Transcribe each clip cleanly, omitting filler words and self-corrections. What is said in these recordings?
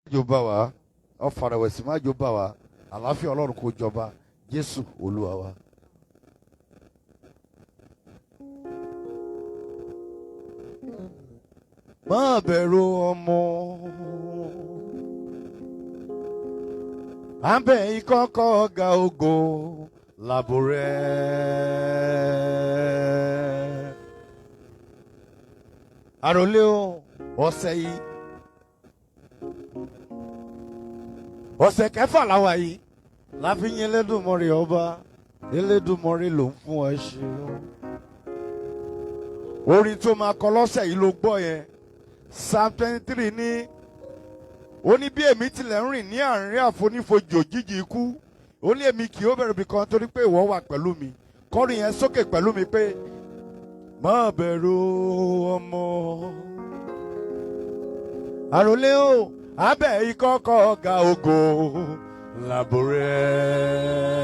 jọba wa ọ̀fàrà wẹ̀sì má jọba wa àlàáfíà ọlọ́run kò jọba Jésù Olúwa wa. Má bẹ̀rù ọmọ abẹ́ ìkọ́kọ́ ọ̀gá ògo làbò rẹ̀. Àròlé o ọ̀sẹ̀ yìí ọ̀sẹ̀ kẹfà làwà yìí láfi yín Elédùmarè ọba Elédùmarè ló ń fún ẹ ṣe. Orin tó máa kọ lọ́sẹ̀ yìí ló gbọ́ yẹn Psalm 23 ní ó ní bí èmi tilẹ̀ ń rìn ní àárín àfonífojì òjijì ikú ó ní èmi kì yóò bẹ̀rù bìkan torí pé ìwọ wà pẹ̀lú mi. Kọrin yẹn sókè pẹ̀lú mi pé má bẹ̀rù ọmọ. Àròlé o abẹ́ ìkọ́kọ́ ọ̀gá ògo làbò rẹ̀.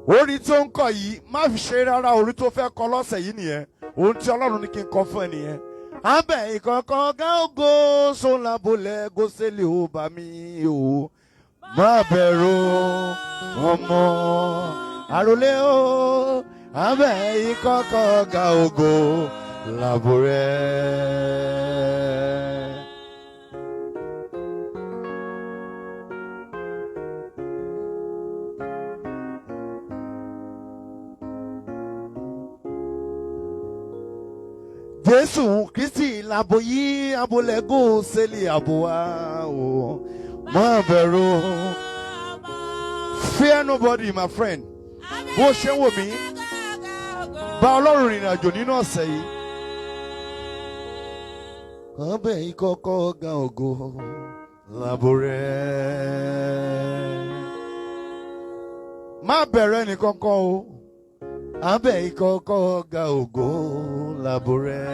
Orin tó ń kọ yìí má fi ṣe rárá, orin tó fẹ́ kọ lọ́sẹ̀ yìí nìyẹn, ohun tí Ọlọ́run ní kí n kọ fún ẹ nìyẹn. Abẹ́ ìkọ́kọ́ ọ̀gá ògo sólàbólẹ̀ gósẹ́lì ó bá mi o. Má bẹ̀rù ọmọ. Àròlé o abẹ́ ìkọ́kọ́ ọ̀gá ògo làbò rẹ̀. Jésù Kristi làbò yìí abolẹ́gò sẹ́lì àbò wa o. Má bẹ̀rù. Fear nobody, my friend. Bó ṣe ń wò mí, bá Ọlọ́run rìnrìn àjò nínú ọ̀sẹ̀ yìí. Abẹ́ ìkọ́kọ́ ọ̀gá ògo làbò rẹ̀. Má bẹ̀rù ẹnìkankan o. Abẹ́ ìkọ́kọ́ ọ̀gá ògo làbò rẹ̀.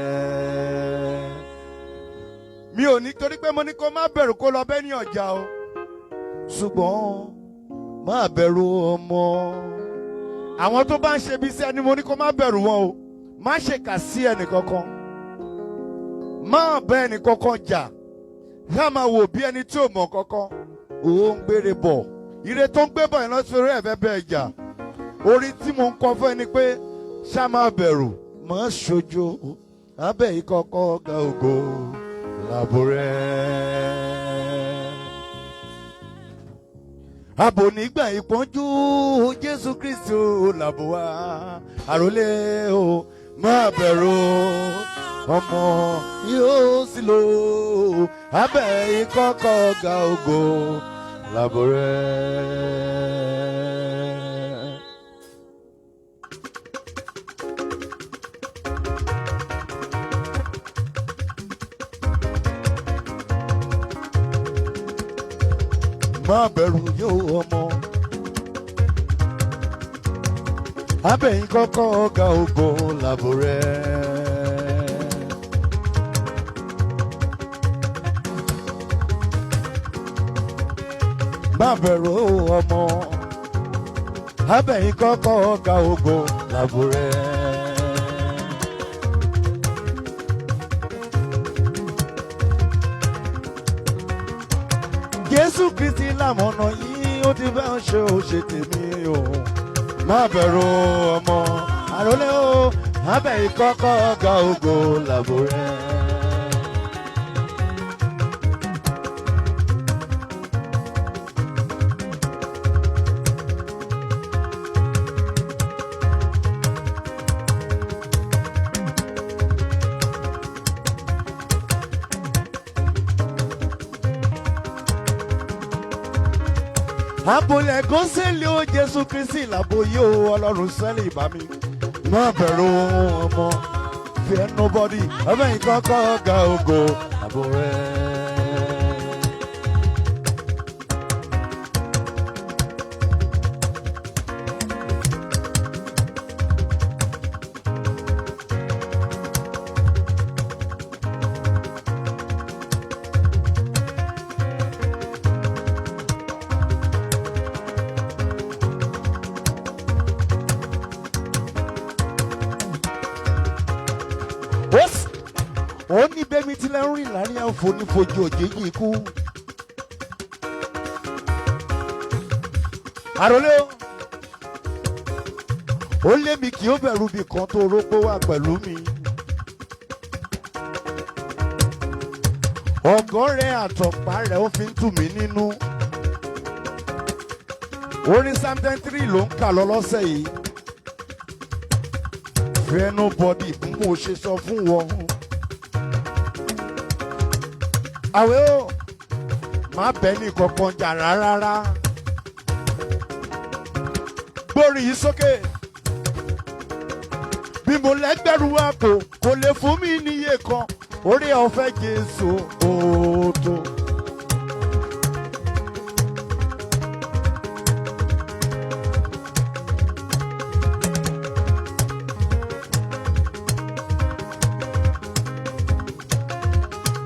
Mi ò ní torí pé mo ní kó má bẹ̀rù kó lọ bẹ́ ní ọjà o. Ṣùgbọ́n má bẹ̀rù ọmọ. Àwọn tó bá ń ṣe bí iṣẹ́ ni mo ní kó má bẹ̀rù wọn o. Má ṣe kà sí ẹnìkankan. Má bá ẹnìkankan jà. Ṣá máa wò bí ẹni tí ò mọ̀ kankan. Ó ń gbére bọ̀. Ire tó ń gbé bọ̀ yẹn lọ́sọ̀rọ̀ rẹ̀ fẹ́ bẹ́ẹ̀ jà. Orin tí mo ń kọ fún ẹni pé ṣá máa bẹ̀rù má ṣojo abẹ́ ìkọ́kọ́ ọ̀gá ògo làbò rẹ̀. Àbò nígbà ìpọ́njú Jésù Kristi làbò wá. Àròlé o má bẹ̀rù ọmọ yóò sì lò abẹ́ ìkọ́kọ́ ọ̀gá ògo làbò rẹ̀. Má bẹ̀rù yóò ọmọ. Abẹ́ ìkọ́kọ́ ọ̀gá ògo làbò rẹ̀. Má bẹ̀rù ọmọ. Abẹ́ ìkọ́kọ́ ọ̀gá ògo làbò rẹ̀. Jésù Kristi làmọ̀nà yìí ó ti fẹ́ ṣe ó ṣe tèmi o. Má bẹ̀rù ọmọ. Àròlé o abẹ́ ìkọ́kọ́ ọ̀gá ògo làbò rẹ̀. Abolẹ̀ gósẹ́lì ó Jésù Kristi làbò yìí ó Ọlọ́run sẹ́lì bá mi. Má bẹ̀rù ọmọ. Fear nobody. Abẹ́ ìkọ́kọ́ ọ̀gá ògo làbò rẹ̀. tilẹ̀ ń rìn láàrin àfonífojì òjijì ikú. Àròlé o, ó lé mi kí ó bẹ̀rù bí kan tó rógbó wà pẹ̀lú mi. Ọ̀gọ́ rẹ̀ àtọ̀pá rẹ̀ ó fi ń tù mí nínú. Orin Psalm 23 ló ń kà lọ lọ́sẹ̀ yìí. Fear nobody bí mo ṣe sọ fún wọn. Àwẹ̀ o, má bẹ́ẹ̀ ní kankan jà rárá. Gbórí yìí sókè. Bí mo lẹ́gbẹ̀rún àpò kò lè fún mi níye kan. Orí ọ̀fẹ́ Jésù òótọ́.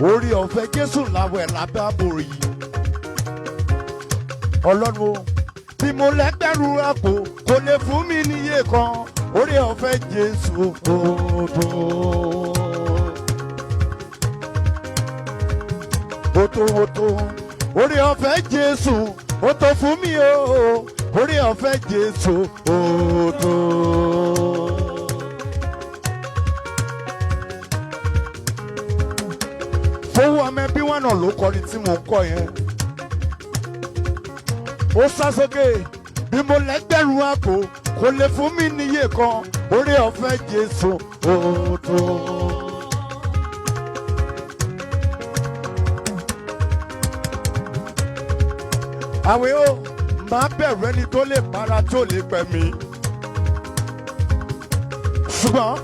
Orí ọ̀fẹ́ Jésù làwẹ̀ lábẹ́ àbòrí. Ọlọ́run o, bí mo lẹ́gbẹ̀rún àpò kò lè fún mi níye kan. Orí ọ̀fẹ́ Jésù òótọ́. Oto, orí ọ̀fẹ́ Jésù, ó tó fún mi o, orí ọ̀fẹ́ Jésù, ó tó. Fowó ọmọ ẹbí wọn náà ló kọrin tí mò ń kọ yẹn. Ó sá sókè, bí mo lẹ́gbẹ̀rún àpò, kò lè fún mi níye kan, orí ọ̀fẹ́ Jésù, ó tó. Àwẹ̀ o, máa bẹ̀rù ẹni tó lè para tó lè pẹ̀ mí. Ṣùgbọ́n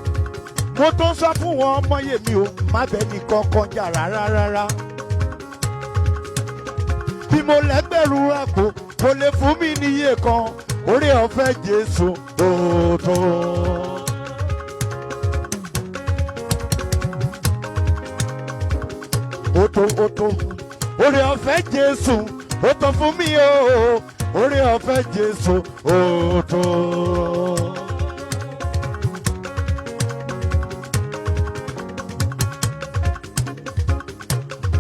mo tó ń sọ fún wọn ọmọ yèmí o, má bẹ́ẹ̀ ní kankan jà rárá. Bí mo lẹ́gbẹ̀rún àpò, kò lè fún mi níye kan, orí ọ̀fẹ́ Jésù òótọ́. Ó tó, orí ọ̀fẹ́ Jésù. Ó tó fún mi o, orí ọ̀fẹ́ Jésù, ó tó.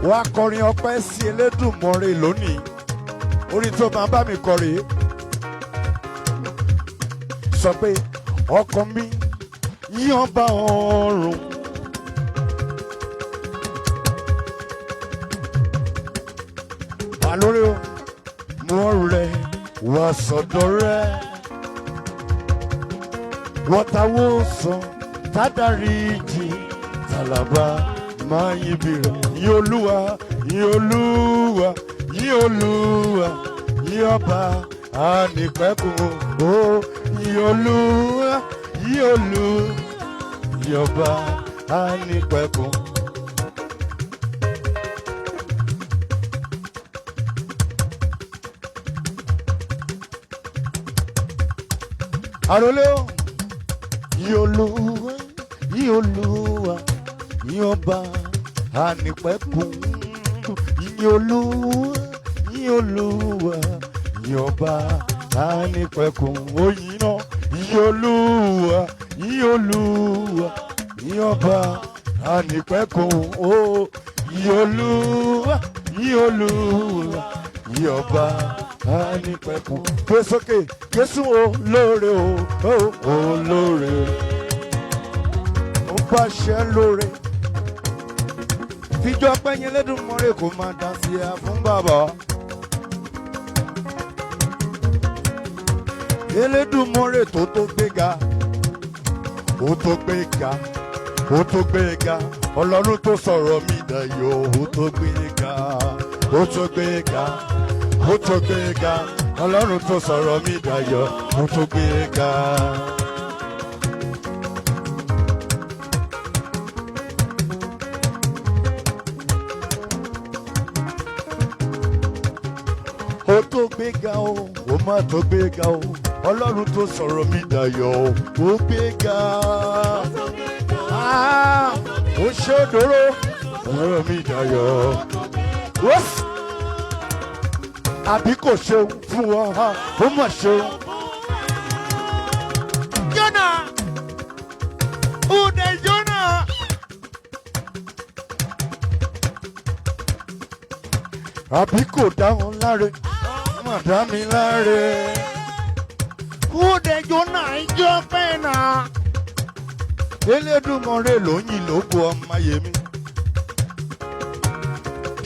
Wá kọrin ọpẹ́ sí Elédùmarè lónìí. Orin tó máa bá mi kọrin. Sọ pé ọkàn mi yìn ọba ọ̀run. Lórí o, mú rẹ̀ wá sọ́dọ̀ rẹ̀. Wọ́n táwọ́ sàn, tádàrí jì, tàlàbà máa yí bìrẹ̀. Yìn Olúwa, yìn Olúwa, yìn Olúwa, yìn ọba ànípẹ̀kun. Ó yìn Olúwa, yìn Olúwa, yìn ọba ànípẹ̀kun. Àròlé o, yìn Olúwa, yìn Olúwa, yìn ọba ànípẹ̀kun. Yìn Olúwa, yìn Olúwa, yìn ọba ànípẹ̀kun. Oyin náà, yìn Olúwa, yìn Olúwa, yìn ọba ànípẹ̀kun. Ó yìn Olúwa, yìn Olúwa, yìn ọba ànípẹ̀kun. Gbé sókè, Jésù olóore o, olóore. Ó bá ṣe lóore. Fíjọ́ pẹ́yìn Elédùmarè kò máa dá sí ẹ fún bàbá. Elédùmarè tó gbéga, ó tó gbéga, ó tó gbéga. Ọlọ́run tó sọ̀rọ̀ mi dayọ̀, ó tó gbéga, ó tó gbéga, ó tó gbéga. Ọlọ́run tó sọ̀rọ̀ mi dayọ̀, ó tó gbéga. Ó tó gbéga o, ó má tó gbéga o. Ọlọ́run tó sọ̀rọ̀ mi dayọ̀, ó gbéga. Ó ṣe òdòrò, sọ̀rọ̀ mi dayọ̀. Àbí kò ṣeun fún ọ, ó mà ṣeun. Jọ́nà, Ude Jọ́nà, àbí kò dá wọn láre má dá mi láre. Ó dẹjọ́ náà ìjọ pẹ́ náà. Elédùmarè ló ń yìn lógo ọmọ Yèmí.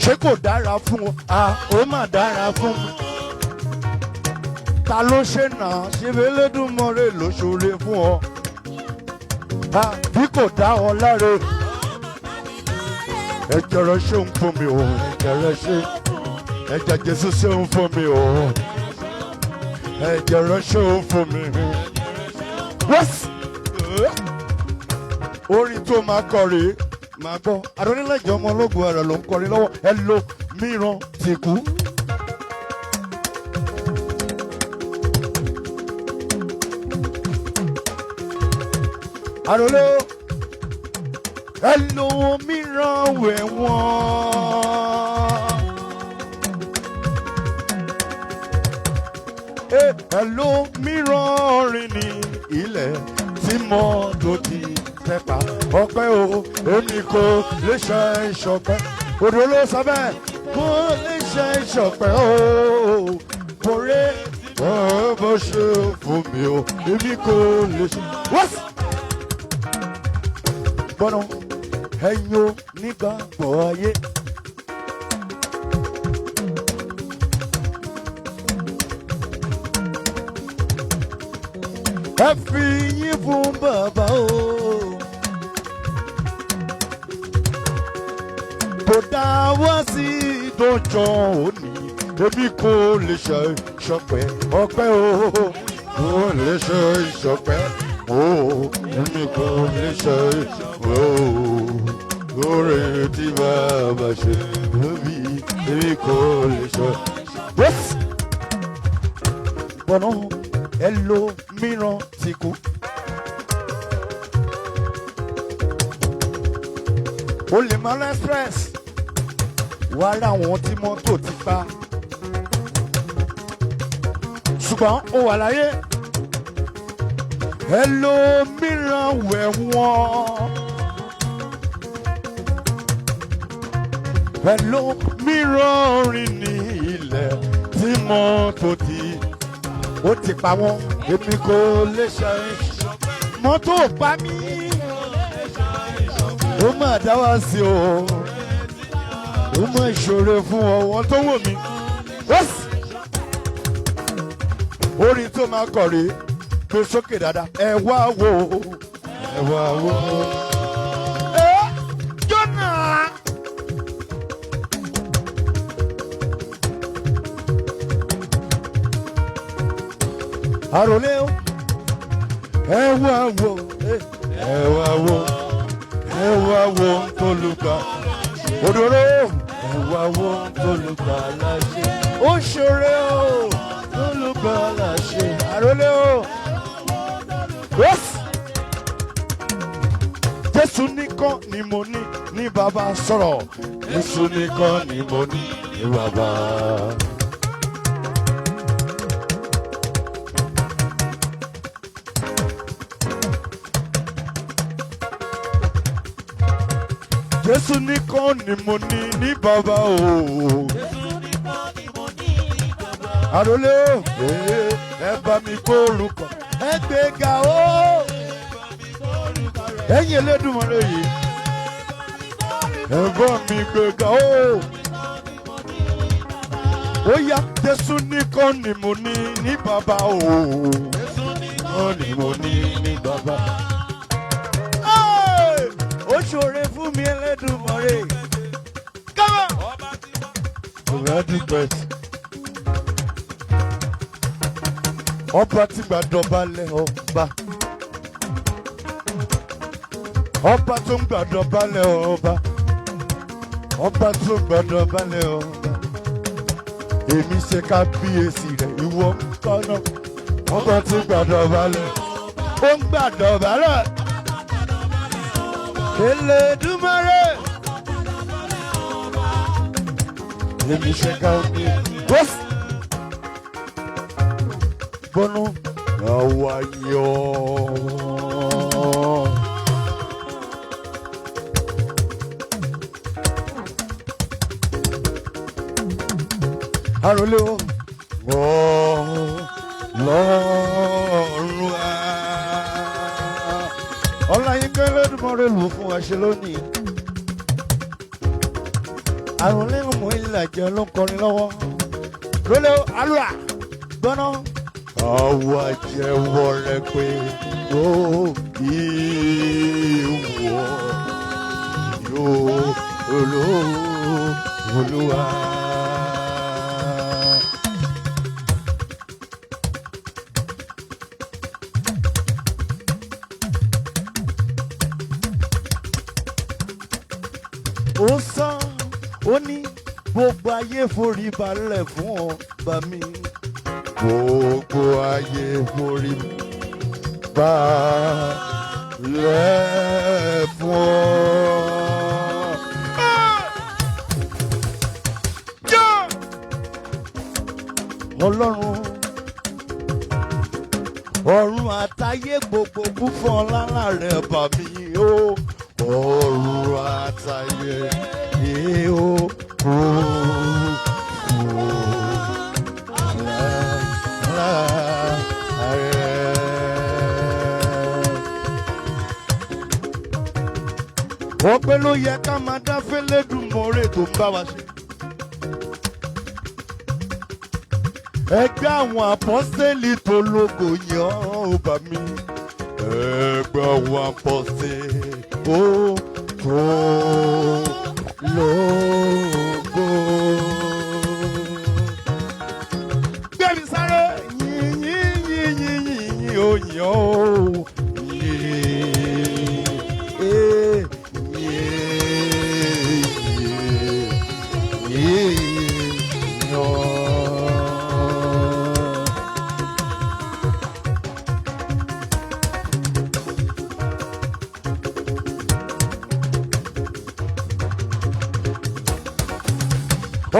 Ṣé kò dára fún ọ? Ó mà dára fún mi. Ta ló ṣe náà? Ṣé Elédùmarè ló ṣoore fún ọ? Bí kò dá ọ láre. Ẹ̀jẹ̀ rẹ̀ ṣe ń fún mi o. Ẹ̀jẹ̀ rẹ̀ ṣe. Ẹ̀jẹ̀ Jésù ṣe ń fún mi o. Ẹ̀jẹ̀ rẹ̀ ṣe ń fún mi. Orin tó máa kọ rèé máa gbọ́. Arole Ilaje ọmọ ológun ẹ̀rọ ló ń kọrin lọ́wọ́. Ẹ lo mìíràn ti kú. Arole ẹ lo mìíràn wẹ̀ wọ́n. Ẹ lo mìíràn rìn ní ilẹ̀ tí mọ́tò ti tẹ́pa. Ọpẹ́ o, èmi kò lè ṣe ìṣọ̀pẹ́. Odò ló sọ bẹ́ẹ̀, kò lè ṣe ìṣọ̀pẹ́ o. Kòrè bó ṣe fún mi o, èmi kò lè ṣe. Gbọ́nà ẹ̀yin o nígbàgbọ́ ayé. Ẹ fi yín fún bàbá o. Tó dá wá sí ìdọ́jọ́ òní, èmi kò lè ṣe ìṣọ̀pẹ́. Ọpẹ́ o, kò lè ṣe ìṣọ̀pẹ́. Èmi kò lè ṣe lórí tí bàbá ṣe lóbi. Èmi kò lè ṣe. Bọ́nà ẹ lo mìíràn ti kú. O lè máa lọ express wá rà wọn tí mọ́tò ti pa. Ṣùgbọ́n ó wà láyé. Ẹ lo mìíràn wẹ̀ wọ́n. Ẹ lo mìíràn rìn ní ilẹ̀ tí mọ́tò ti pa wọ́n. Èmi kò lè ṣe mọ́tò pa mí. Ó mà dá wá sí o. Ó mà ìṣòro fún ọwọ́ tó wò mí. Orin tó máa kọ̀ rèé. Gbé sókè dáadáa. Ẹ wá wò. Ẹ wá wò. Jọ́nà. Arole o. Ẹ wá wò. Ẹ wá wò. Ẹ wá wò tólùgbà. Òdòdó. Ẹ wá wò tólùgbà láṣẹ. Ó ṣeré o. Tólùgbà láṣẹ. Arole o. Jésù nìkan ni mo ní bàbá sọ̀rọ̀. Jésù nìkan ni mo ní bàbá. Jésù nìkan ni mo ní bàbá o. Jésù nìkan ni mo ní bàbá. Arole o, ẹ bá mi kórúkọ. Ẹ gbéga o. Ẹ̀yin Elédùmarè yìí. Ẹ bá mi gbéga o. Ó yá Jésù nìkan ni mo ní bàbá o. Jésù nìkan ni mo ní bàbá. Ó ṣoore fún mi Elédùmarè. Come on. Ọba dúpẹ́. Ọba tí gbàdọ̀balẹ̀ ọba. Ọba tó ń gbàdọ̀balẹ̀ ọba. Ọba tó ń gbàdọ̀balẹ̀ ọba. Èmi ṣe kábíyèsí rẹ̀ ìwọ kọ́nà. Ọba tí gbàdọ̀balẹ̀. Ó ń gbàdọ̀balẹ̀. Elédùmarè. Èmi ṣe kábíyèsí. Bọ́nú àwa yọ. Arole o. Ọlọ́run á. Ọláyínká Olódùmarè lù fún wa ṣe lónìí. Arole Ilaje ló ń kọrin lọ́wọ́. Arole o, alúra, gbọ́ná. Àwa jẹ́wọ́ rẹ pé ó ìwọ yóò Olúwa. Ó sọ, ó ní gbogbo ayé forí balẹ̀ fún ọba mi. Gbogbo ayé forí balẹ̀ fún ọ. Ọlọ́run ọ̀run àtayé gbogbo kún fún ọlá rẹ̀ bà mí o. Ọ̀run àtayé yóò kún fún ọlá rẹ̀. Ọpẹ́ ló yẹ ká máa dá f'Ẹlẹ́dùmarè tó ń bá wa ṣe. Ẹgbẹ́ àwọn apọ́sítélì tó lógo yàn ó bà mí. Ẹgbẹ́ àwọn apọ́sítélì ó tó lógo. Gbẹ̀mí sáré yìnyín ó yàn ó.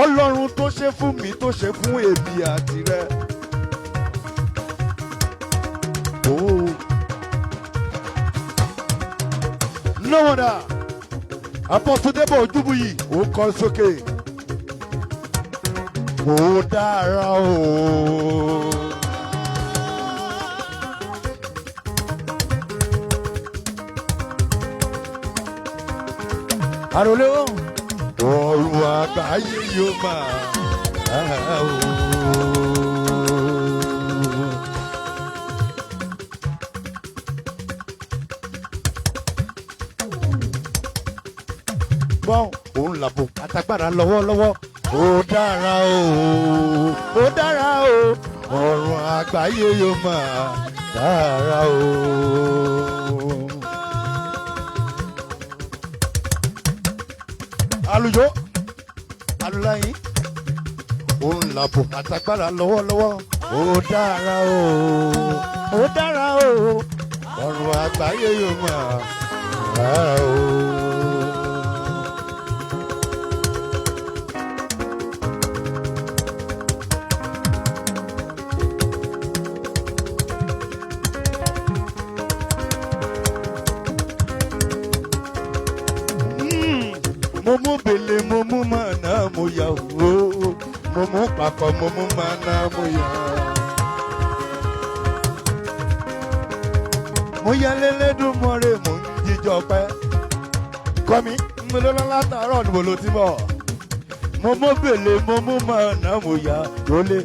Ọlọ́run tó ṣe fún mi tó ṣe fún èmi àti rẹ. No wonder Apostle Debo Ojubuyi ó kọ sókè. Ó dára o. Arole o. Ọ̀run àgbáyé yóò máa dára o. Gbọ́n òun làbò àtàgbàrà lọ́wọ́lọ́wọ́. Ó dára o, ó dára o. Ọ̀run àgbáyé yóò máa dára o. Àlùjọ alùláyìn òun làbò àtàgbàrà lọ́wọ́lọ́wọ́. Ó dára o, ó dára o. Ọ̀run àgbáyé yóò máa dára o. Mo mú bèlè, mo mú màná, mo yà wò. Mo mú pàkọ́, mo mú màná, mo yà. Mo yà l'Ẹlẹ́dùmarè, mo ń jíjọ pẹ́. Kọ́ mi, mo lọ látàárọ̀ níbo ló ti bọ̀. Mo mú bèlè, mo mú màná, mo yà lólè.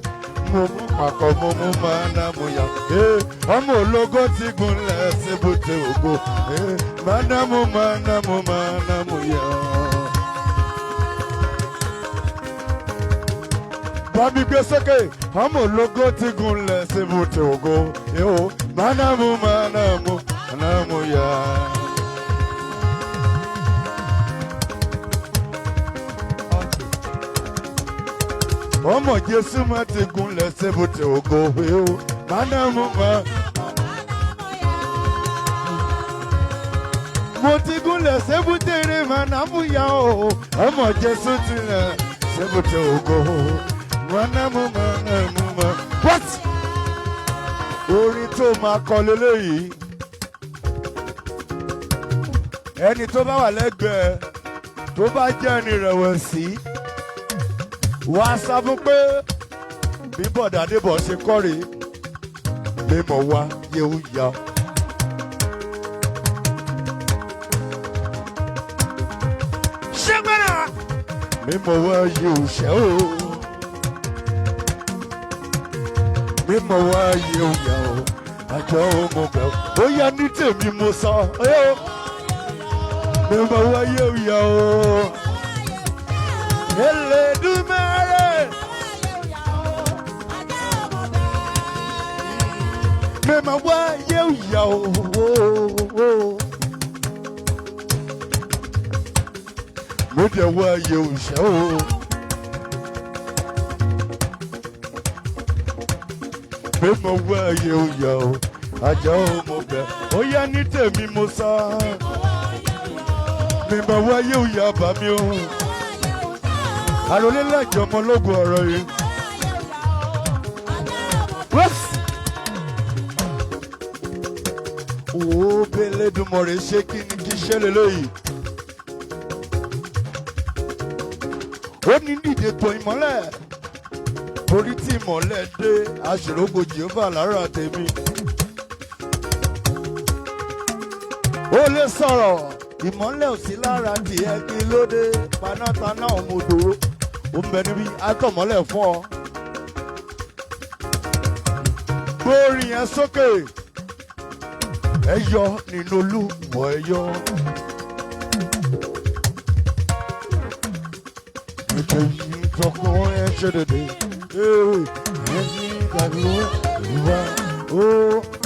Mo mú pàkọ́, mo mú màná, mo yà. Ọmọ ológo ti gúnlẹ̀ síbùté ògo. Màná mo yà. Bàbí gbé sókè, ọmọ ológo ti gúnlẹ̀ síbùté ògo. Màná mo yà. Ọmọ Jésù máa ti gúnlẹ̀ síbùté ògo. Màná mo ti gúnlẹ̀ síbùté rẹ̀, màná mo yà o. Ọmọ Jésù ti lẹ̀ síbùté ògo. Màná mo. What? Orin tó máa kọ lélẹ́yìí. Ẹni tó bá wà lẹ́gbẹ̀ẹ́ tó bá jẹ́ ẹni rẹ̀wẹ̀sì, wá sá fún pé bí bọ̀dà Adébọ̀ ṣe kọ́re mímọ̀ wá yóò yá. ṣé gbẹ́nà mímọ̀ wá yóò ṣẹ́ o mímọ̀ wá yóò yá o àjọ ọmọ bẹ̀ ó yá ní tèmi mo sọ mímọ̀ wá yóò yá o Elédùmarè. Mema wa yeu yao, Meda wa yeu shao. Mema wa yeu yao, Ajao mobe, Oya ni tèmi mo sọ. Mema wa yeu ya bami o. Arole Ilaje ọmọ ológun ọ̀rọ̀ yìí. Ó bẹ́lẹ́dùmarè ṣé kí ni kí ṣe lélẹ́yìí. Ó ní dìde tó ìmọ́lẹ̀. Torí tí ìmọ́lẹ̀ dé, aṣèrògbò Jèhófà lára tèmi. Ó lè sọ̀rọ̀, ìmọ́lẹ̀ ò sí lára tiẹ̀ kí ló dé. Panápaná ọmọ òdòrò, ó ń bẹ níbí, àtọ̀mọ́lẹ̀ fún ọ. Gbórí yẹn sókè. Ẹyọ nínú Olúwa ẹyọ. Ẹ̀jẹ̀ yìí tọkàn ẹ̀ṣẹ̀ dèdè. Ẹ̀yìn ìgbàlú ìwà ó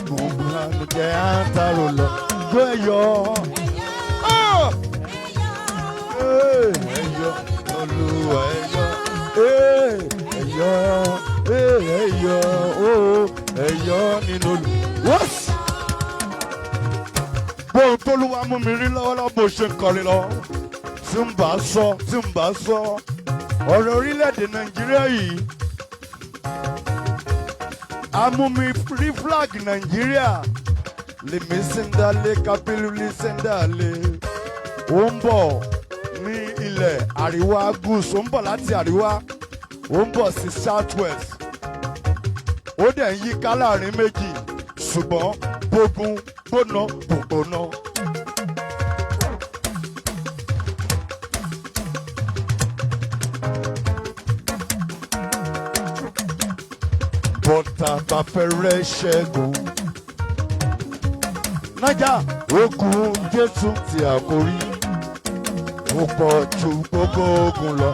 mọ̀ nínú jẹ́ àtàrò lọ. Gbọ́ ẹyọ. Ẹyọ Olúwa ẹyọ. Ẹyọ ẹyọ nínú Olúwa. Bóun t'Olúwa mú mi rí lọ́wọ́lọ́wọ́ bó ṣe ń kọrin lọ. Tí ń bá sọ, ọ̀rọ̀ orílẹ̀-èdè Nàìjíríà yìí. Amúmi rí flag Nàìjíríà. Lèmi síndálé kápẹ́lúlí síndálé. Ó ń bọ̀ ní ilẹ̀ àríwá gúúsù, ó ń bọ̀ láti àríwá. Ó ń bọ̀ sí south west. Ó dẹ̀ ń yíká láàrin méjì. Ṣùgbọ́n gbógun gbóná gbóná. Bọ́tà bá fẹ́rẹ́ ṣẹ́gun. Nájà ogun Jésù tí a kò rí. Ó pọ̀ ju gbogbo ogun lọ.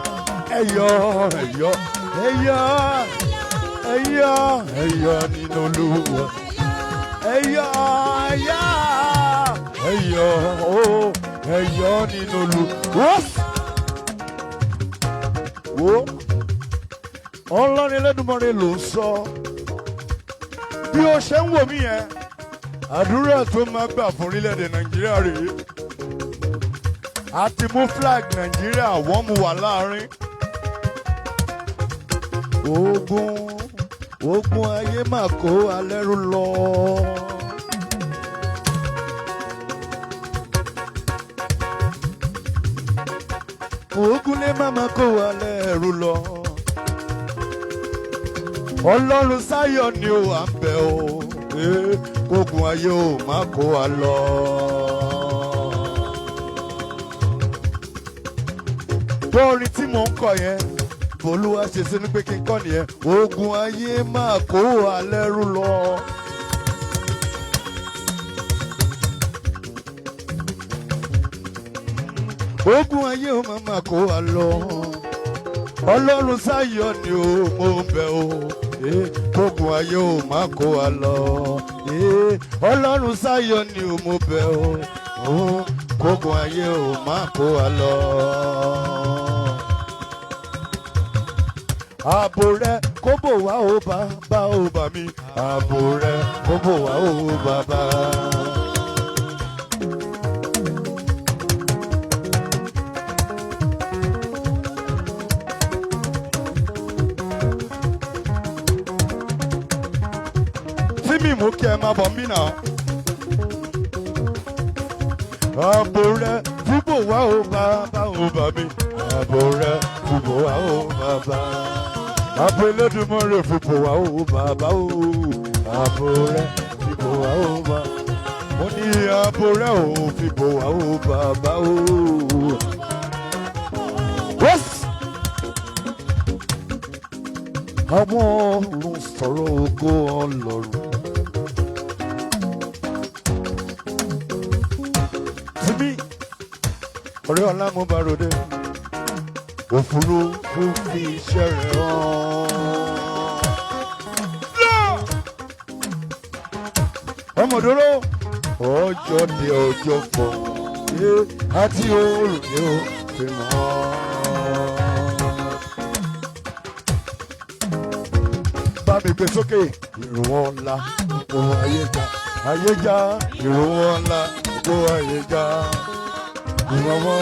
Ẹyọ nínú Olúwa. Ẹyọ nínú Olúwa. Wo Ọlọ́run Elédùmarè ló ń sọ. Bí o ṣe ń wò mí yẹn, àdúrà tó máa gbà fún orílẹ̀-èdè Nàìjíríà rèé. A ti mú flag Nàìjíríà, wọ́n mú wà láàrin. Ogun ayé máa kó alẹ́rú lọ. Ogun lè máa kó alẹ́rú lọ. Ọlọ́run Sáyọ̀ ni ó wà ń bẹ̀ o. Ogun ayé ò máa kó wa lọ. Bọ́ọ̀rin tí mò ń kọ yẹn. Olúwa ṣe sínú pé kí n kọ́ nìyẹn. Ogun ayé máa kó wa lẹ́rú lọ. Ogun ayé ó máa kó wa lọ. Ọlọ́run Sáyọ̀ ni ó mo ń bẹ̀ o. Ogun ayé ó máa kó wa lọ. Ọlọ́run Sáyọ̀ ni ó mo bẹ̀ o. Ogun ayé ó máa kó wa lọ. Ààbò rẹ kó bò wá o bàbá o bà mí. Ààbò rẹ kó bò wá o bàbá. Tí mi mú kí ẹ máa bọ̀ mí náà. Ààbò rẹ kó bò wá o bàbá o bà mí. Ààbò rẹ fìbò wá o bàbá. Ààbò Elédùmarè fìbò wá o bàbá o. Ààbò rẹ̀ fìbò wá o bàbá. Mo ní ààbò rẹ̀ ò fìbò wá o bàbá o. Àwọn ọ̀run sọ̀rọ̀ ògo Ọlọ́run. Tìmí ọ̀rẹ́ Ọlámúbáròdé òfurufú fi iṣẹ́ rẹ̀ hàn. Ọmọdúró ọjọ́ dé ọjọ́ fọ̀ àti òòrùn ni ó fi mọ́. Bá mi gbé sókè ìrùwọ̀n ńlá gbogbo ayéjà ìrùwọ̀n ńlá gbogbo ayéjà ìrànwọ́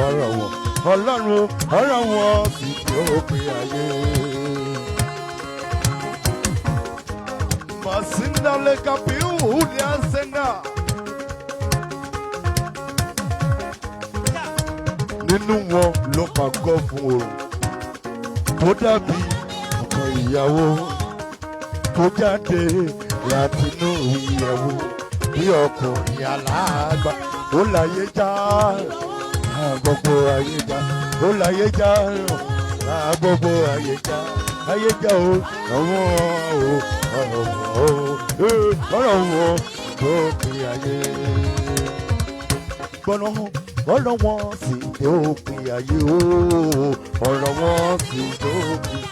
ọ̀rọ̀ wọn Ọlọ́run ọ̀rọ̀ wọn sì tó pin ayé. Masinda le kapiu ni asenga. Nínú wọn ló pàgọ́ fún oòrùn tó dàbí ọkọ ìyàwó tó jáde látinú ìyẹ̀wò bí ọkùnrin aláàgbà ó láyé já gbogbo ayé já ó láyé já gbogbo ayé já o ọ̀rọ̀ wọn tó pin ayé. Ọ̀rọ̀ wọn sì tó pin ayé o ọ̀rọ̀ wọn sì tó pin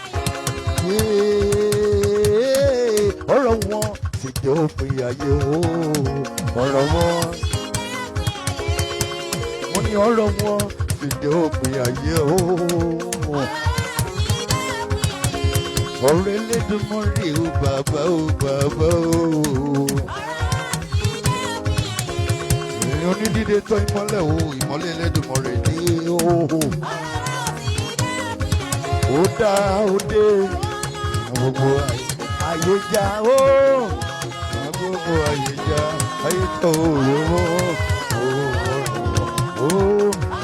ọ̀rọ̀ wọn sì tó pin ayé o ọ̀rọ̀ wọn. Mo ní ọ̀rọ̀ wọn sì tó pin ayé o. Ọ̀rẹ́ Elédùmarè o bàbá o bàbá o. Èèyàn onídìde tọ́ ìmọ́lẹ̀ o ìmọ́lẹ̀ Elédùmarè ní o. Ó dá ó dé gbogbo ayé já o. Gbogbo ayé já ayé tó o.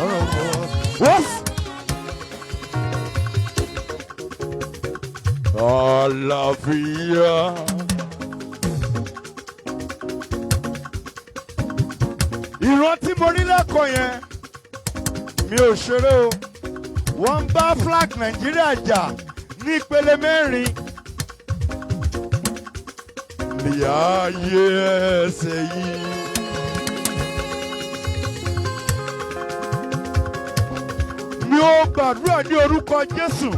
Ọ̀rọ̀ wọn. Àlàáfíà. Ìran tí mo rí lẹ́kọ̀ọ́ yẹn mi ò ṣeré o. Wọ́n ń bá flag Nàìjíríà jà ní ìpele mẹ́rin. Ní ayé ẹsẹ̀ yìí. Mi ò gbàdúrà ní orúkọ Jésù.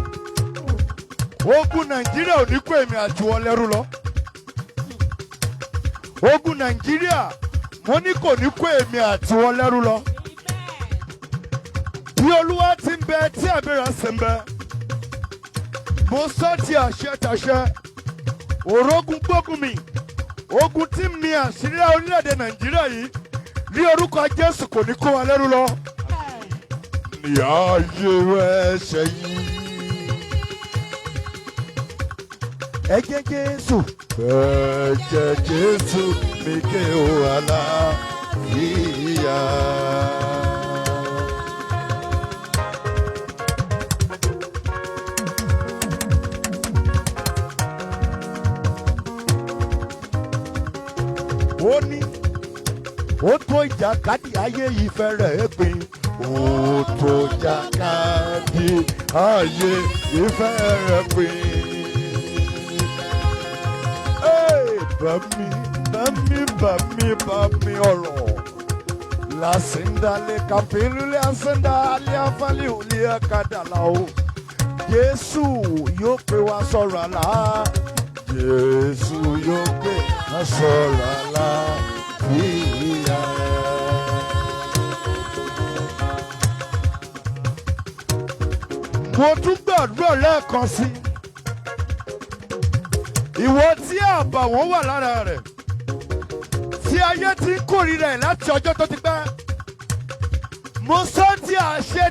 Ogun Nàìjíríà ò ní kó èmi àti wọn lẹ́rú lọ. Ogun Nàìjíríà mo ní kò ní kó èmi àti wọn lẹ́rú lọ. Bí Olúwa ti ń bẹ tí àbẹ̀rẹ̀ sì ń bẹ. Mo sọ ti àṣẹ tàṣẹ. Òrógun gbógun mi. Ogun tí mi àṣírí orílẹ̀-èdè Nàìjíríà yìí ní orúkọ Jésù kò ní kó wa lẹ́rú lọ. Ní ayé ẹsẹ̀ yìí. Ẹ̀jẹ̀ Jésù. Ẹ̀jẹ̀ Jésù mi ké o àlàáfíà. Ó ní ó tó ìjàkadì ayé yìí fẹ́rẹ̀ pin. Ó tó ìjàkadì ayé yìí fẹ́rẹ̀ pin. Bami ọ̀rọ̀. La senda le kapilu le asenda le afali le akadala o. Jésù yóò pè wá sọ̀rọ̀ àlá. Jésù yóò pè wá sọ̀rọ̀ àlá. Mo tún gbàdúrà lẹ́ẹ̀kan sí. Ìwọ tí àbàwọ́n wà lára rẹ̀, tí ayé ti ń kórìíra ẹ̀ láti ọjọ́ tó ti pẹ́. Mo sọ tí àṣẹ,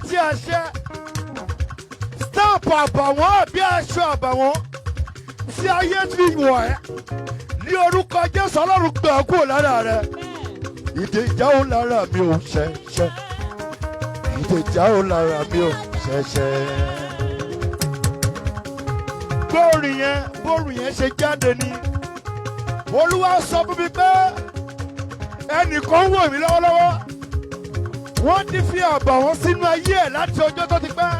stamp àbàwọ́n àbí aṣọ àbàwọ́n tí ayé fi wọ̀ ẹ́. Ní orúkọ Jésù Ọlọ́run gbà kúrò lára rẹ̀. Ìdè ìjà ò lára mi ò ṣẹ. Ìdè ìjà ò lára mi ò ṣẹ. ṣẹ̀ṣẹ̀. Bóòrùn yẹn ṣe jáde ni. Olúwa sọ fún mi pé ẹnìkan wò mí lọ́wọ́lọ́wọ́. Wọ́n ti fi àbàwọ́n sínú ayé ẹ̀ láti ọjọ́ tó ti pẹ́.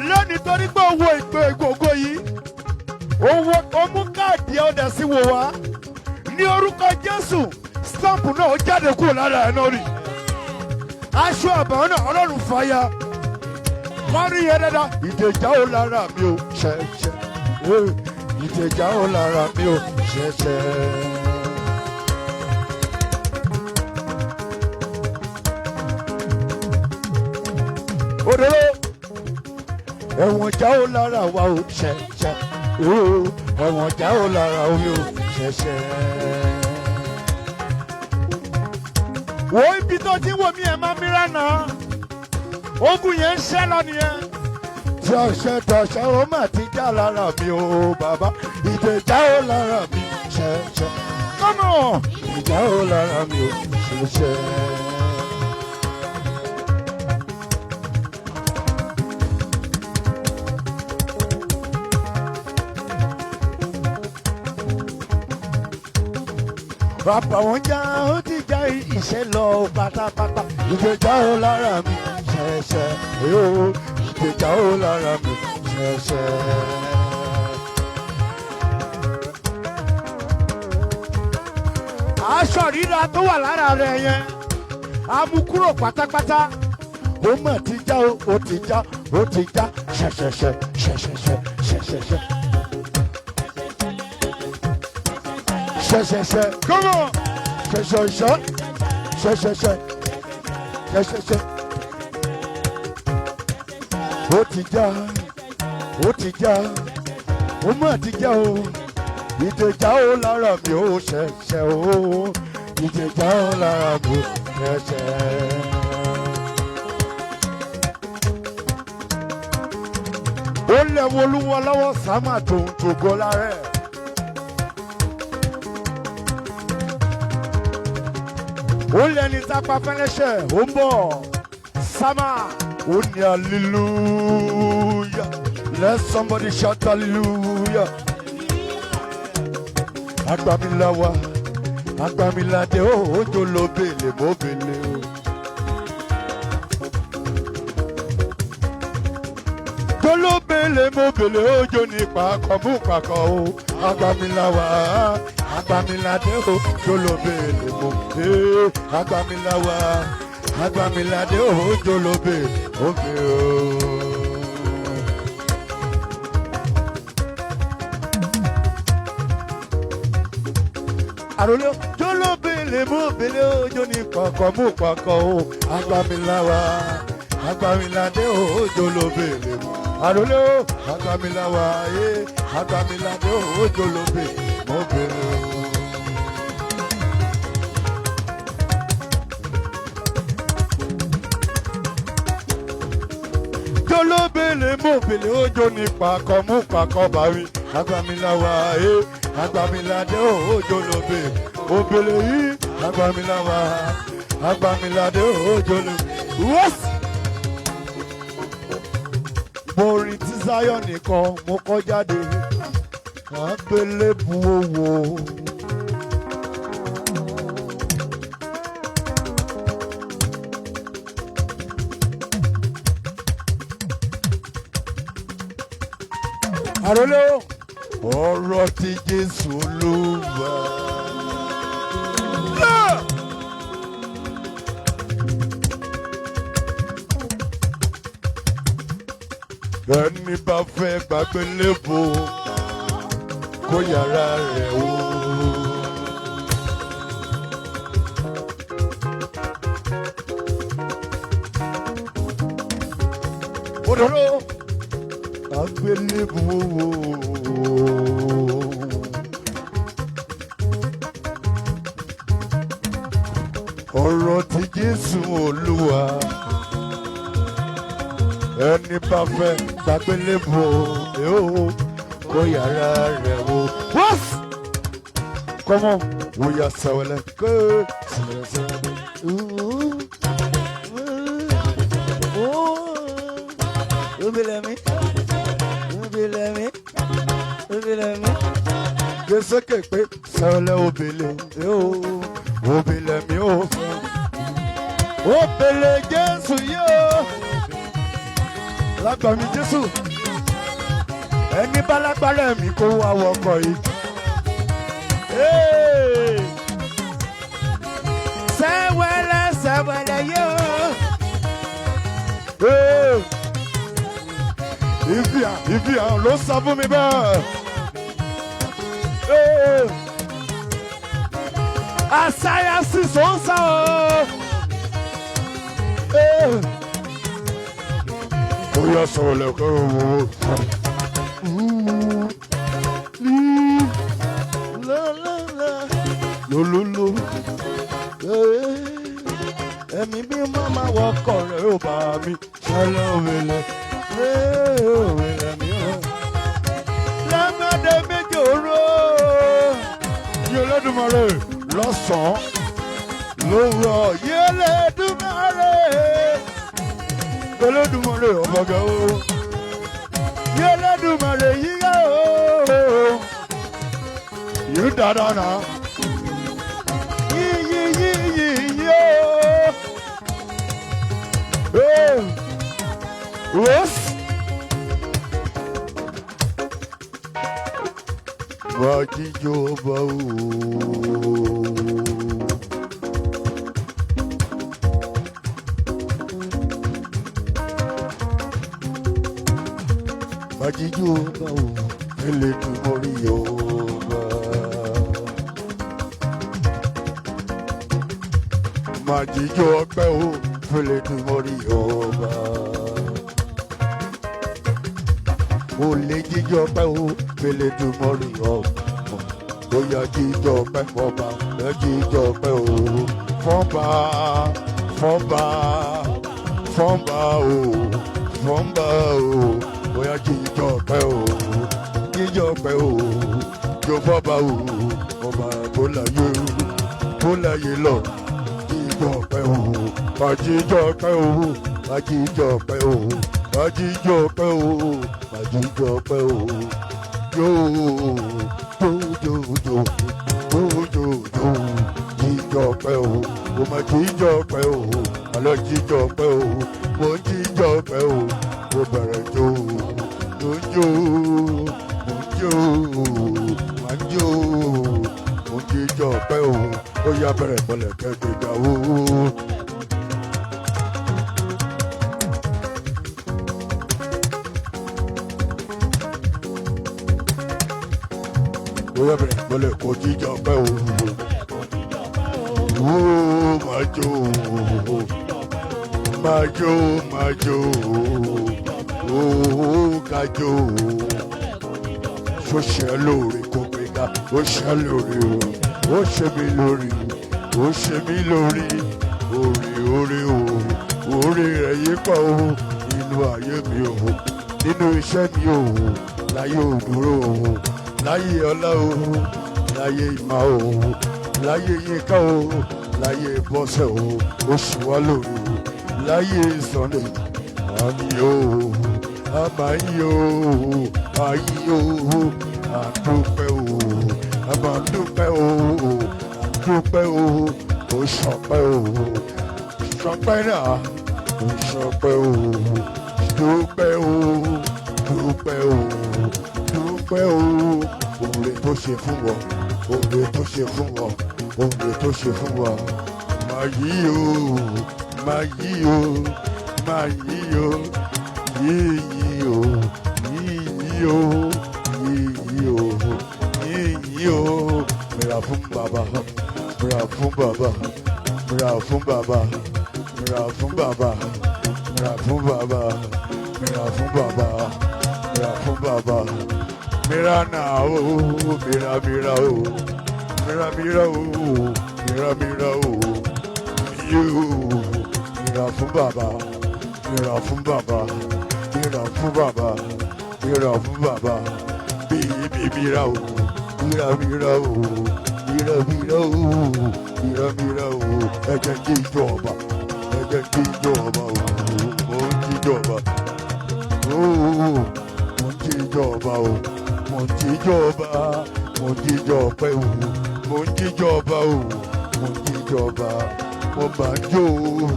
Lónìí torí pé owó ìpè ìgbòho yìí, ó mú káàdì ọ̀dà sí wò wá. Ní orúkọ Jésù, stamp náà ó jáde kúrò lára ẹ̀ náà rí. Aṣọ àbàwọ́n náà Ọlọ́run fàya. Wọ́n rí yẹn dáadáa. Ìdèjà ó lára mi ò ṣẹ̀ṣẹ̀. Ìdèjà ó lára mi ò ṣẹ̀ṣẹ̀. Òdòdó ẹ̀wọ̀n já ó lára wa ò ṣẹ̀ṣẹ̀. Ẹ̀wọ̀n já ó lára omi ò ṣẹ̀ṣẹ̀. Wo ibi tó ti wò mí ẹ̀ máa mìíràn náà. Ogun yẹn ń ṣẹ́ lọ nìyẹn. Tọ̀ṣẹ̀ ó mà ti já lára mi o bàbá. Ìdèjà ó lára mi ṣẹ̀ṣẹ̀. Come on! Ìdèjà ó lára mi ò ṣẹ̀ṣẹ̀. Bàbá wọn já ó ti já iṣẹ́ lọ pátápátá. Ìdèjà ó lára mi ṣẹ̀ṣẹ̀. Ìdèjà ó lára mi ṣẹ̀ṣẹ̀. Aṣọ ríra tó wà lára rẹ̀ yẹn, a mú kúrò pátápátá. Ó mà ti já ó ti já ó ti já ṣẹ̀ṣẹ̀ṣẹ̀ ṣẹ̀ṣẹ̀ṣẹ̀ ṣẹ̀ṣẹ̀ṣẹ̀. Ṣẹ̀ṣẹ̀ṣẹ̀, come on! Ṣẹ̀ṣẹ̀ṣẹ̀, ṣẹ̀ṣẹ̀ṣẹ̀, ṣẹ̀ṣẹ̀ṣẹ̀. Ó ti já, ó mà ti já o. Ìdèjà ó lára mi ó ṣẹ̀ṣẹ̀ o. Ìdèjà ó lára mi ó ṣẹ̀ṣẹ̀. Ó lẹ́wọ́ Olúwa lọ́wọ́ sámà tó ń tògo lára ẹ̀. Ó lẹ́ni tápá fẹ́lẹ́ṣẹ̀ ó ń bọ̀ sámà ó ní hallelujah. Let somebody shout hallelujah. Agbamilawa, agbamilade ojo lo bele mo bele o. Jolo bele mo bele ojo ni pako mu pako o. Agbamilawa, agbamilade ojo lo bele mo bele. Agbamilawa, agbamilade ojo lo bele mo bele o. Arole jolo bele mo bele ojo ni pako mu pako o. Agbamilawa, agbamilade ojo lo bele mo. Arole agbamilawa agbamilade ojo lo bele mo bele o. Jolo bele mo bele ojo ni pako mu pako bawi. Agbamilawa agbamilade ojo lo bele mo bele yi. Agbamilawa agbamilade ojo lo yes. Mo rin tí Zion nìkan mo kọ́ jáde àgbélébù owó. Arole ọ̀rọ̀ tí Jésù Olúwa. Ẹni bá fẹ́ gbàgbélébò kó yàrá rẹ̀ wò. Òdòdó àgbélébò wò. Ọ̀rọ̀ tí Jésù Olúwa. Ẹni bá fẹ́ gbàgbélébò kó yàrá rẹ̀ wò. What? Come on, we are sewele. Oh, Jésù képe sọlẹ̀ obìnrin obìnrin mi ò fún obìnrin Jésù yóò lágbàmí Jésù ẹni bá lágbára mi kó wá wọkọ̀ yìí. Sẹ́wẹ̀lẹ̀ yóò. Ìfihàn ló sọ fún mi bẹ́ẹ̀. Àṣàyà sì sọ ń sá o. Ó yọ sọ̀rọ̀ lẹ́kọ̀ọ́ wo. Lololo. Ẹ̀mí bí màmá wọkọ̀ rẹ̀ ó bá mi. Ṣẹlẹ̀ òwèlè. Òwèlè mi ò. Lágbàdé méjì òró. Yé Olódùmarè lọ́sàn-án. Lówùrọ̀ yé Olódùmarè. Olódùmarè ọ̀bọ̀gà o. Yé Olódùmarè yíyá o. Yé dáadáa náà. Yes. Majijoba o. Majijoba o. Elédùmarè ọba. Majijoba o. Elédùmarè ọba. Olè jíjọ pẹ́ o, Elédùmarè ọba. Bóyá jíjọ pẹ́ fọba, ẹ jíjọ pẹ́ o. Fọ́nba o, fọ́nba o. Bóyá jíjọ pẹ́ o, jíjọ pẹ́ o. Jó fọ́ba o, ọba tó láyé lọ. Jíjọ pẹ́ o, àjíjọ pẹ́ o, àjíjọ pẹ́ o. Àjíjọ pẹ́ o, àjíjọ pẹ́ o, yóò jíjọ pẹ́ o, mo máa jíjọ pẹ́ o, àlọ́ jíjọ pẹ́ o, mo jíjọ pẹ́ o, mo bẹ̀rẹ̀ jó, mo jó, mo jíjọ pẹ́ o, ó yá bẹ̀rẹ̀ bọ̀lẹ̀ kẹ́gbẹ̀gà o. Bọ́lẹ̀ kò jíjọ pẹ́ o. Máa jó. Ká jó. Ṣó ṣe lóore kó gbé ká. Ó ṣe lóore o. Ó ṣe mí lórí. Ó ṣe mí lórí. Oore o. Oore rẹ̀ yí pọ̀ o. Nínú ayé mi o. Nínú iṣẹ́ mi o. Láyé òdúró o. Láyé ọlá o, láyé ìmá o, láyé yínká o, láyé bọ́sẹ̀ o, ó ṣì wá lórí o, láyé Sunday, àmì o, àmàyí o, àyí o, àdúpẹ́ o, àmàdúpẹ́ o, àdúpẹ́ o, ó ṣọpẹ́ o, ṣọpẹ́ náà, ó ṣọpẹ́ o, dúpẹ́ o, dúpẹ́ o. Dúpẹ́ o, oore tó ṣe fún wọn, oore tó ṣe fún wọn, oore tó ṣe fún wọn. Máa yí o, máa yí o, máa yí o, yíyí o, yíyí o, yíyí o, yíyí o. Mìíràn fún bàbá, mìíràn fún bàbá, mìíràn fún bàbá, mìíràn fún bàbá, mìíràn fún bàbá, mìíràn fún bàbá, mìíràn fún bàbá. Mira now, mira o, mira o, mira o, you, mira fún bàbá, mira fún bàbá, mira fún bàbá, mira fún bàbá, mira o, mira o, mira o, mira o, ẹ jẹ́ kí ìjọba o, mo ń jíjọba. mo ń jíjọba o, mo ń jíjọba, mo ń jíjọpẹ́ o, mo ń jíjọba o, mo ń jíjọba, mo máa ń jó o,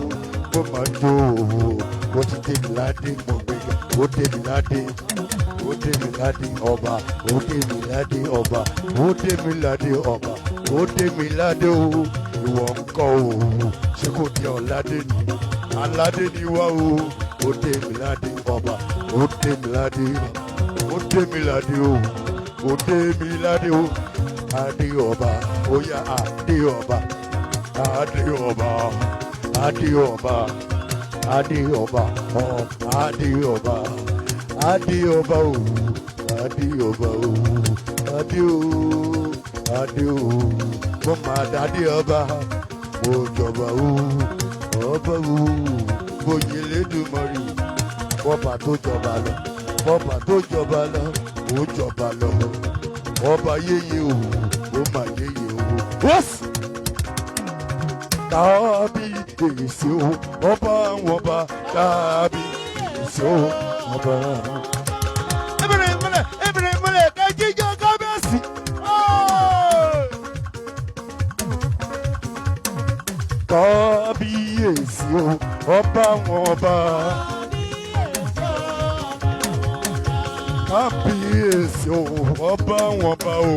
mo máa ń jó o, ó ti dé mi ládé, mo gbéga, ó dé mi ládé, ó dé mi ládé ọba, ó dé mi ládé ọba, ó dé mi ládé ọba, ó dé mi ládé o, ìwọ ńkọ́ o, ṣé kò dé ọ̀ládé ni, aládé ni wá o, ó dé mi ládé ọba, ó dé mi ládé, ó dé mi ládé o, ó dé mi ládé o, adé ọba, ó yá adé ọba, adé ọba, adé ọba, adé ọba, adé ọba, adé ọba o, adé ọba o, adé o, adé o, mo máa dádé ọba, mo jọba o, ọba o, mo yẹ lẹ́dùnmọ́rì, ọba tó jọba lọ, ọba tó jọba lọ, ó jọba lọ, ọba yéye o, ó máa yéye o. Kábíyèsí o, ọba àwọn ọba, kábíyèsí o, ọba àwọn. Ebìnrin ìmúlẹ̀ kẹ́jíjọ́ kábíyèsí. Kábíyèsí o, ọba àwọn ọba. Kábíyèsí o, ọba àwọn ọba o.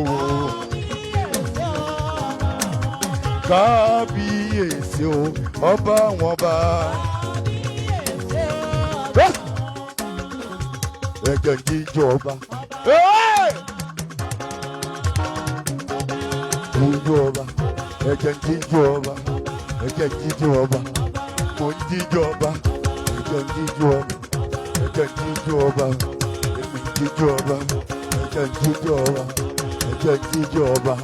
Kábíyèsí o, ọba àwọn ọba. Ẹ̀jẹ̀ jíjọ ọba. Jíjọ ọba. Ẹ̀jẹ̀ jíjọ ọba. Ẹ̀jẹ̀ jíjọ ọba. Mo ń jíjọ ọba. Ẹ̀jẹ̀ jíjọ ọba. Ẹ̀jẹ̀ jíjọ ọba. Èmi jíjọ ọba. Ẹ̀jẹ̀ jíjọ ọba. Ẹ̀jẹ̀ jíjọ ọba.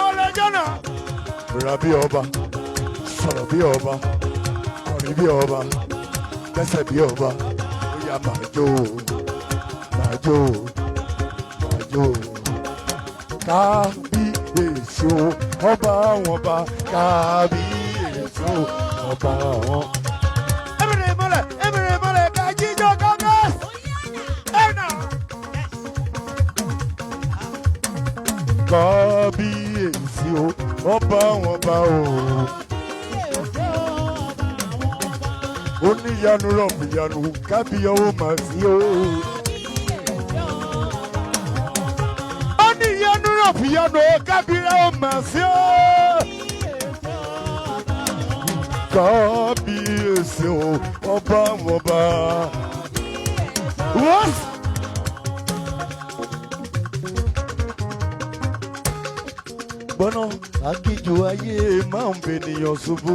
Ọlọ́jọ́ náà. Rà bí ọba. Sọ̀rọ̀ bí ọba. Kọrin bí ọba. Lẹ́sẹ̀ bí ọba. Ó yá máa jó o. Máa jó o. Máa jó o. Kábíyèsí o, ọba àwọn ọba. Kábíyèsí o, ọba àwọn. Ebìnrin ìmọ̀lẹ̀ ká jíjọ gángan. Ẹ̀nà. Kábíyèsí o, ọba àwọn ọba o. Oníyanu rọ̀bìyanu, kábíyàwó màá sí o. Oníyanu rọ̀bìyanu, kábíyàwó màá sí o. Kábíyèsí o, ọba àwọn ọba. What? Gbọ́nà akíjú ayé máa ń bènìyàn ṣubú,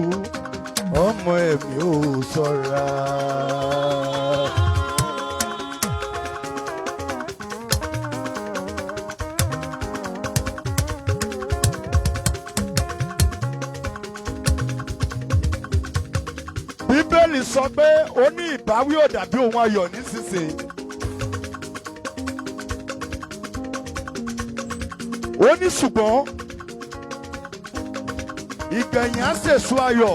ọmọ ẹ̀mí ò ṣọ́ra. Bíbélì sọ pé ó ní ìbáwí ò dàbí ohun ayọ̀ nísinsìnyí. Ó ní ṣùgbọ́n ìgbẹ̀yìn á sèso ayọ̀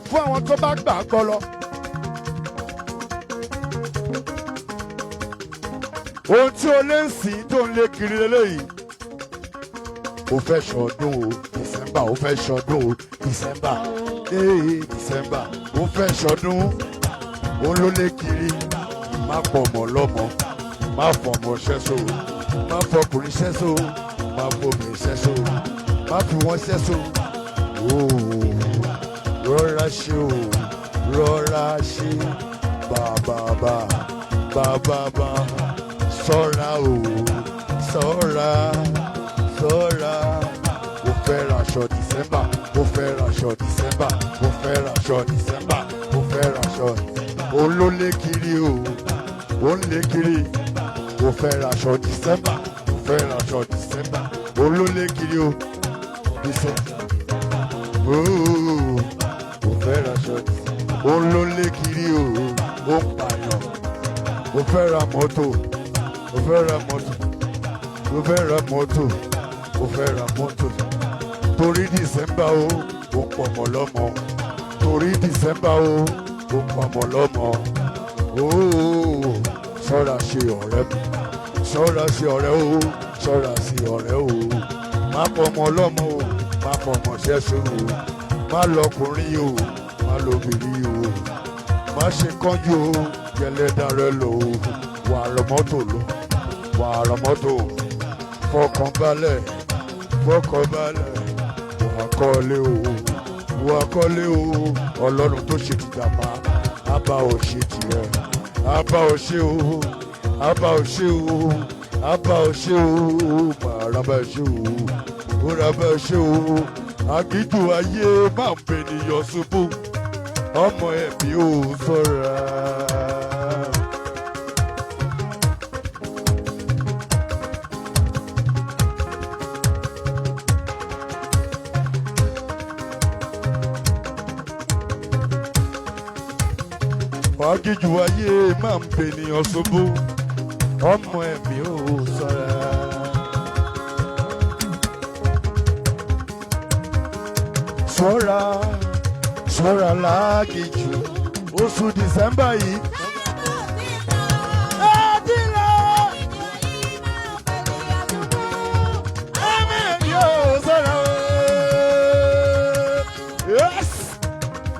fún àwọn tó bá gbà á gbọ́ lọ. Ohun tí o lè ń sìn tó ń lé kiri lélẹ́yìí. O fẹ́ ṣọdún o, December, o fẹ́ ṣọdún o, December, December, o fẹ́ ṣọdún, o ló lé kiri. Má pọ̀ mọ́ lọ́mọ, má fọmọ ṣẹ́so, má fọkùnrin ṣẹ́so, má fọmọ ṣẹ́so, má fi wọ́n ṣẹ́so. Rọra ṣe o, rọra ṣe, bàbàbà, bàbàbà, ṣọ́ra o, ṣọ́ra, ṣọ́ra. Mo fẹ́ raṣọ December, mo fẹ́ raṣọ December, mo fẹ́ raṣọ December, mo fẹ́ raṣọ. Olólè kiri o, ó ń lé kiri. Mo fẹ́ raṣọ December, mo fẹ́ raṣọ December, olólè kiri o, December. Mo fẹ́ raṣọ, olólè kiri o, ó ń pààyàn. Mo fẹ́ ra mọ́tò, mo fẹ́ ra mọ́tò, mo fẹ́ ra mọ́tò, mo fẹ́ ra mọ́tò. Torí December o, ó pọ̀ mọ́ lọ́mọ. Torí December o, ó pọ̀ mọ́ lọ́mọ. ṣọ́ra ṣe ọ̀rẹ́ mi, ṣọ́ra ṣe ọ̀rẹ́ o, ṣọ́ra ṣe ọ̀rẹ́ o. Má pọ̀ ọmọ ọlọ́mọ o, má pọ̀ ọmọ ṣẹ́ṣẹ́ o, má lọkùnrin o, má lóbìnrin o, má ṣe kánjú o, jẹlẹ́dà rẹ lò ó, wà á rọ mọ́tò lọ, wà á rọ mọ́tò, fọkàn balẹ̀, fọkàn balẹ̀, wà á kọ́lé o, wà á kọ́lé o, ọlọ́run tó ṣe ti jàmbá, á bá ò ṣe tirẹ̀, á bá ò ṣe o, á bá ò ṣe o, á bá ò ṣe o, màá rà bá ṣe o, ó rà bá ṣe o, àgídù ayé máa ń bẹ nìyọ ṣubú, ọmọ ẹ̀mí ò ṣọ́ra. Àgídù ayé máa ń bẹ nìyọ ṣubú, ọmọ ẹ̀mí ò ṣọ́ra. Ṣọ́ra, ṣọ́ra lágìjù, oṣù December yìí. Yes!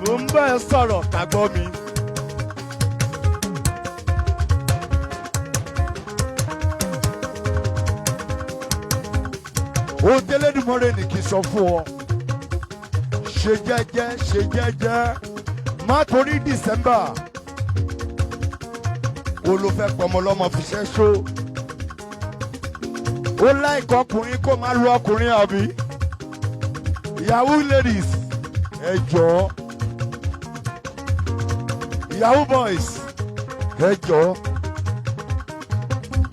Mo ń bá ẹ sọ̀rọ̀ ká gbọ́ mi. Ó tẹ́lẹ̀dùmọ́rẹ́ ní kí n sọ fún ọ. Ṣe jẹ́jẹ́, ṣe jẹ́jẹ́, má torí December. Wo ló fẹ́ pọmọ lọ́mọ fi ṣẹ́ ṣó? Ó láìkọ́ ọkùnrin kó má lu ọkùnrin àbí? Yahoo ladies, ẹ jọ̀ọ́. Yahoo boys, ẹ jọ̀ọ́.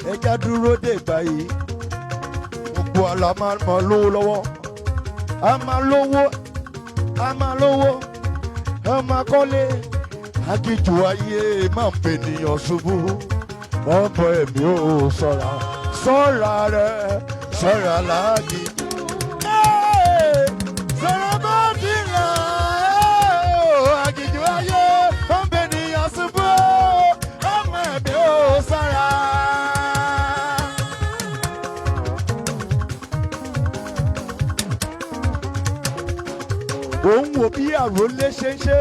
Ẹ já dúró dé ìgbà yìí. Gbogbo àlọ́ máa mọ lówó lọ́wọ́. A máa lówó. A máa lówó, a máa kọ́lé, àgíjù ayé máa ń bènìyàn ṣubú, ọmọ ẹ̀mí ò ṣọ́ra, ṣọ́ra rẹ, ṣọ́ra láàgì. Ṣọ́ra bá dìrà, àgíjù ayé máa ń bènìyàn ṣubú, ọmọ ẹ̀mí ò ṣọ́ra. Òun wò bí Àrólé ṣe ń ṣe.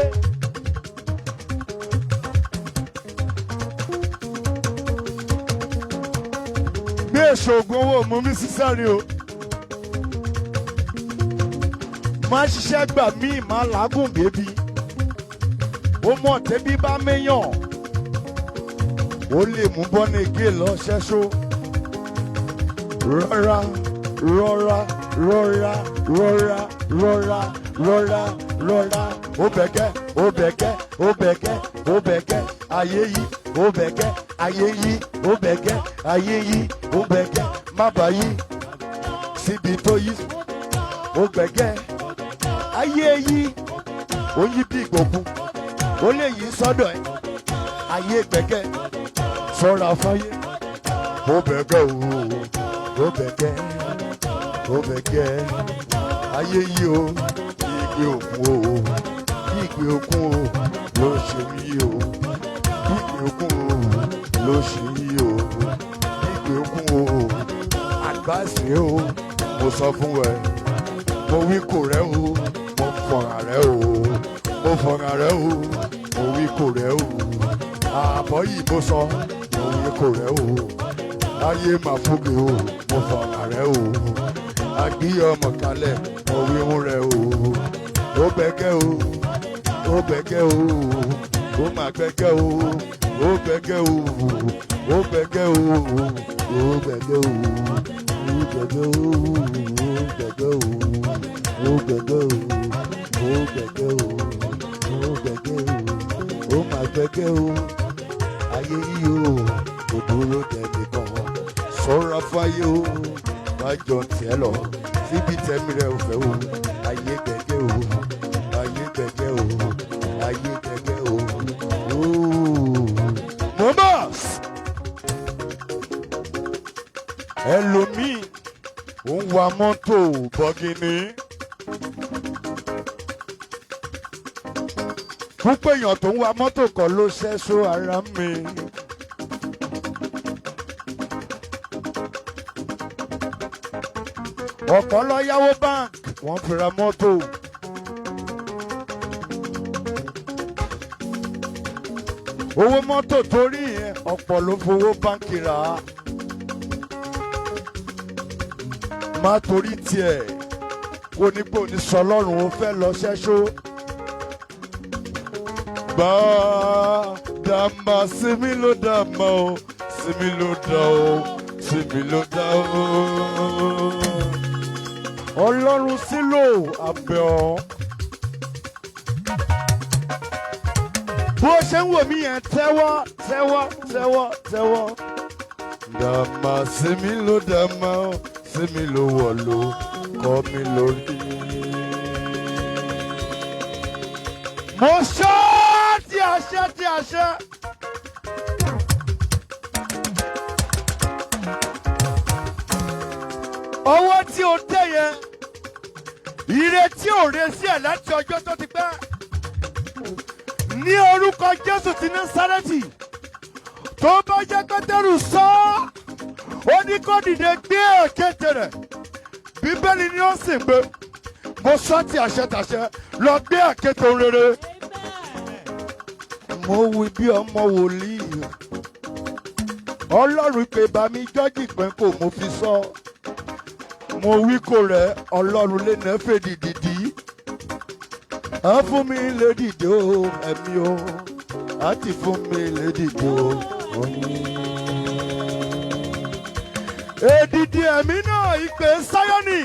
Gbé èṣògùn owó mú mi sísáré o. Má ṣiṣẹ́ gbà míì má làágùn bébí. Ó mọ̀ tẹ́bí bá méyàn. Ó lè mú bọ́nẹ̀gé lọ ṣẹ́ṣó. Rọra, rọra, rọra, rọra, rọra. Rọra, rọra, ó bẹ̀gẹ́, ó bẹ̀gẹ́, ó bẹ̀gẹ́, ó bẹ̀gẹ́, ayé yìí, ó bẹ̀gẹ́, ayé yìí, ó bẹ̀gẹ́, ayé yìí, ó bẹ̀gẹ́, má bà yìí, síbi tó yí, ó bẹ̀gẹ́, ayé yìí, ó yí bí ìgbòkun, ó lè yí sọ́dọ̀ ẹ̀, ayé gbẹ̀gẹ́, ṣọ́ra fáyé, ó bẹ̀gẹ́ o, ó bẹ̀gẹ́, ó bẹ̀gẹ́, ayé yìí o. Ìgbé òkun o, ìgbé òkun o, ló ṣe yí o. Ìgbé òkun o, ló ṣe yí o. Ìgbé òkun o, àgbàsí o, mo sọ fún ẹ. Mo wí kò rẹ o, mo fọ̀ràn rẹ o. Mo fọ̀ràn rẹ o, mo wí kò rẹ o. Àbọ̀ yìí mo sọ, mo wí kò rẹ o. Ayé màá fúge o, mo fọ̀ràn rẹ o. Àgbíyẹ ọmọ kalẹ̀, mo wí ń rẹ o. Ó bẹ̀gẹ́ o, ó bẹ̀gẹ́ o, ó máa gbẹ̀gẹ́ o, ó bẹ̀gẹ́ o, ó bẹ̀gẹ́ o, ó bẹ̀gẹ́ o, ó bẹ̀gẹ́ o, ó bẹ̀gẹ́ o, ó bẹ̀gẹ́ o, ó bẹ̀gẹ́ o, ó bẹ̀gẹ́ o, ó máa gbẹ̀gẹ́ o, ayé yìí o, kò dúró tẹ̀lé kan, ṣọ́ra fáyé o, má jọ tiẹ̀ lọ, síbi tẹ̀mí rẹ̀ ò fẹ́ o, ayé gbẹ̀gẹ́ o. Ayé gẹ́gẹ́ o. Mobas! Ẹlòmíì ó ń wa mọ́tò bọ́gìnì. Púpọ̀ èèyàn tó ń wa mọ́tò kan ló ṣẹ́ṣó ara mi. ọ̀pọ̀ lọ yáwó báńkì wọ́n fi ra mọ́tò. owó mọ́tò torí yẹn ọ̀pọ̀ ló fowó báńkì rà á. má torí tiẹ̀ kó nígbò ní sọlọ́run ó fẹ́ lọ ṣẹ́ṣó. gbà dàmà sinmi ló dàmà o sinmi ló dà o sinmi ló dà o. ọlọ́run sílò àbẹ̀ ọ́. bó ṣe ń wò mí yẹn tẹ́wọ́ tẹ́wọ́ tẹ́wọ́ tẹ́wọ́. dàmà sinmi ló dàmà o sinmi ló wọ̀ ló kọ́ mi lórí. mo ṣọ́ tí àṣẹ tí àṣẹ. ọwọ́ tí o tẹ̀ yẹn ìrètí ò retí ẹ̀ láti ọjọ́ tó ti pẹ́. ní orúkọ Jésù ti Násárẹ́tì tó bá jẹ́ Pétérù sọ ó ní kó dìde gbé èkéte rẹ̀. Bíbélì ni ó sì ń gbé. Mo sọ ti àṣẹ tàṣẹ lọ gbé èkéte rere. Mo wí bí ọmọ wòlíì. Ọlọ́run pé bá mi jọ́jì Ipenko mo fi sọ. Mo wí kò rẹ̀ Ọlọ́run lè nà fèdì dìdí. Á fún mi lè dìde o ẹ̀mí o. Á ti fún mi lè dìde o oyin. Èdìdì ẹ̀mí náà ìpè Sáyọ́nì.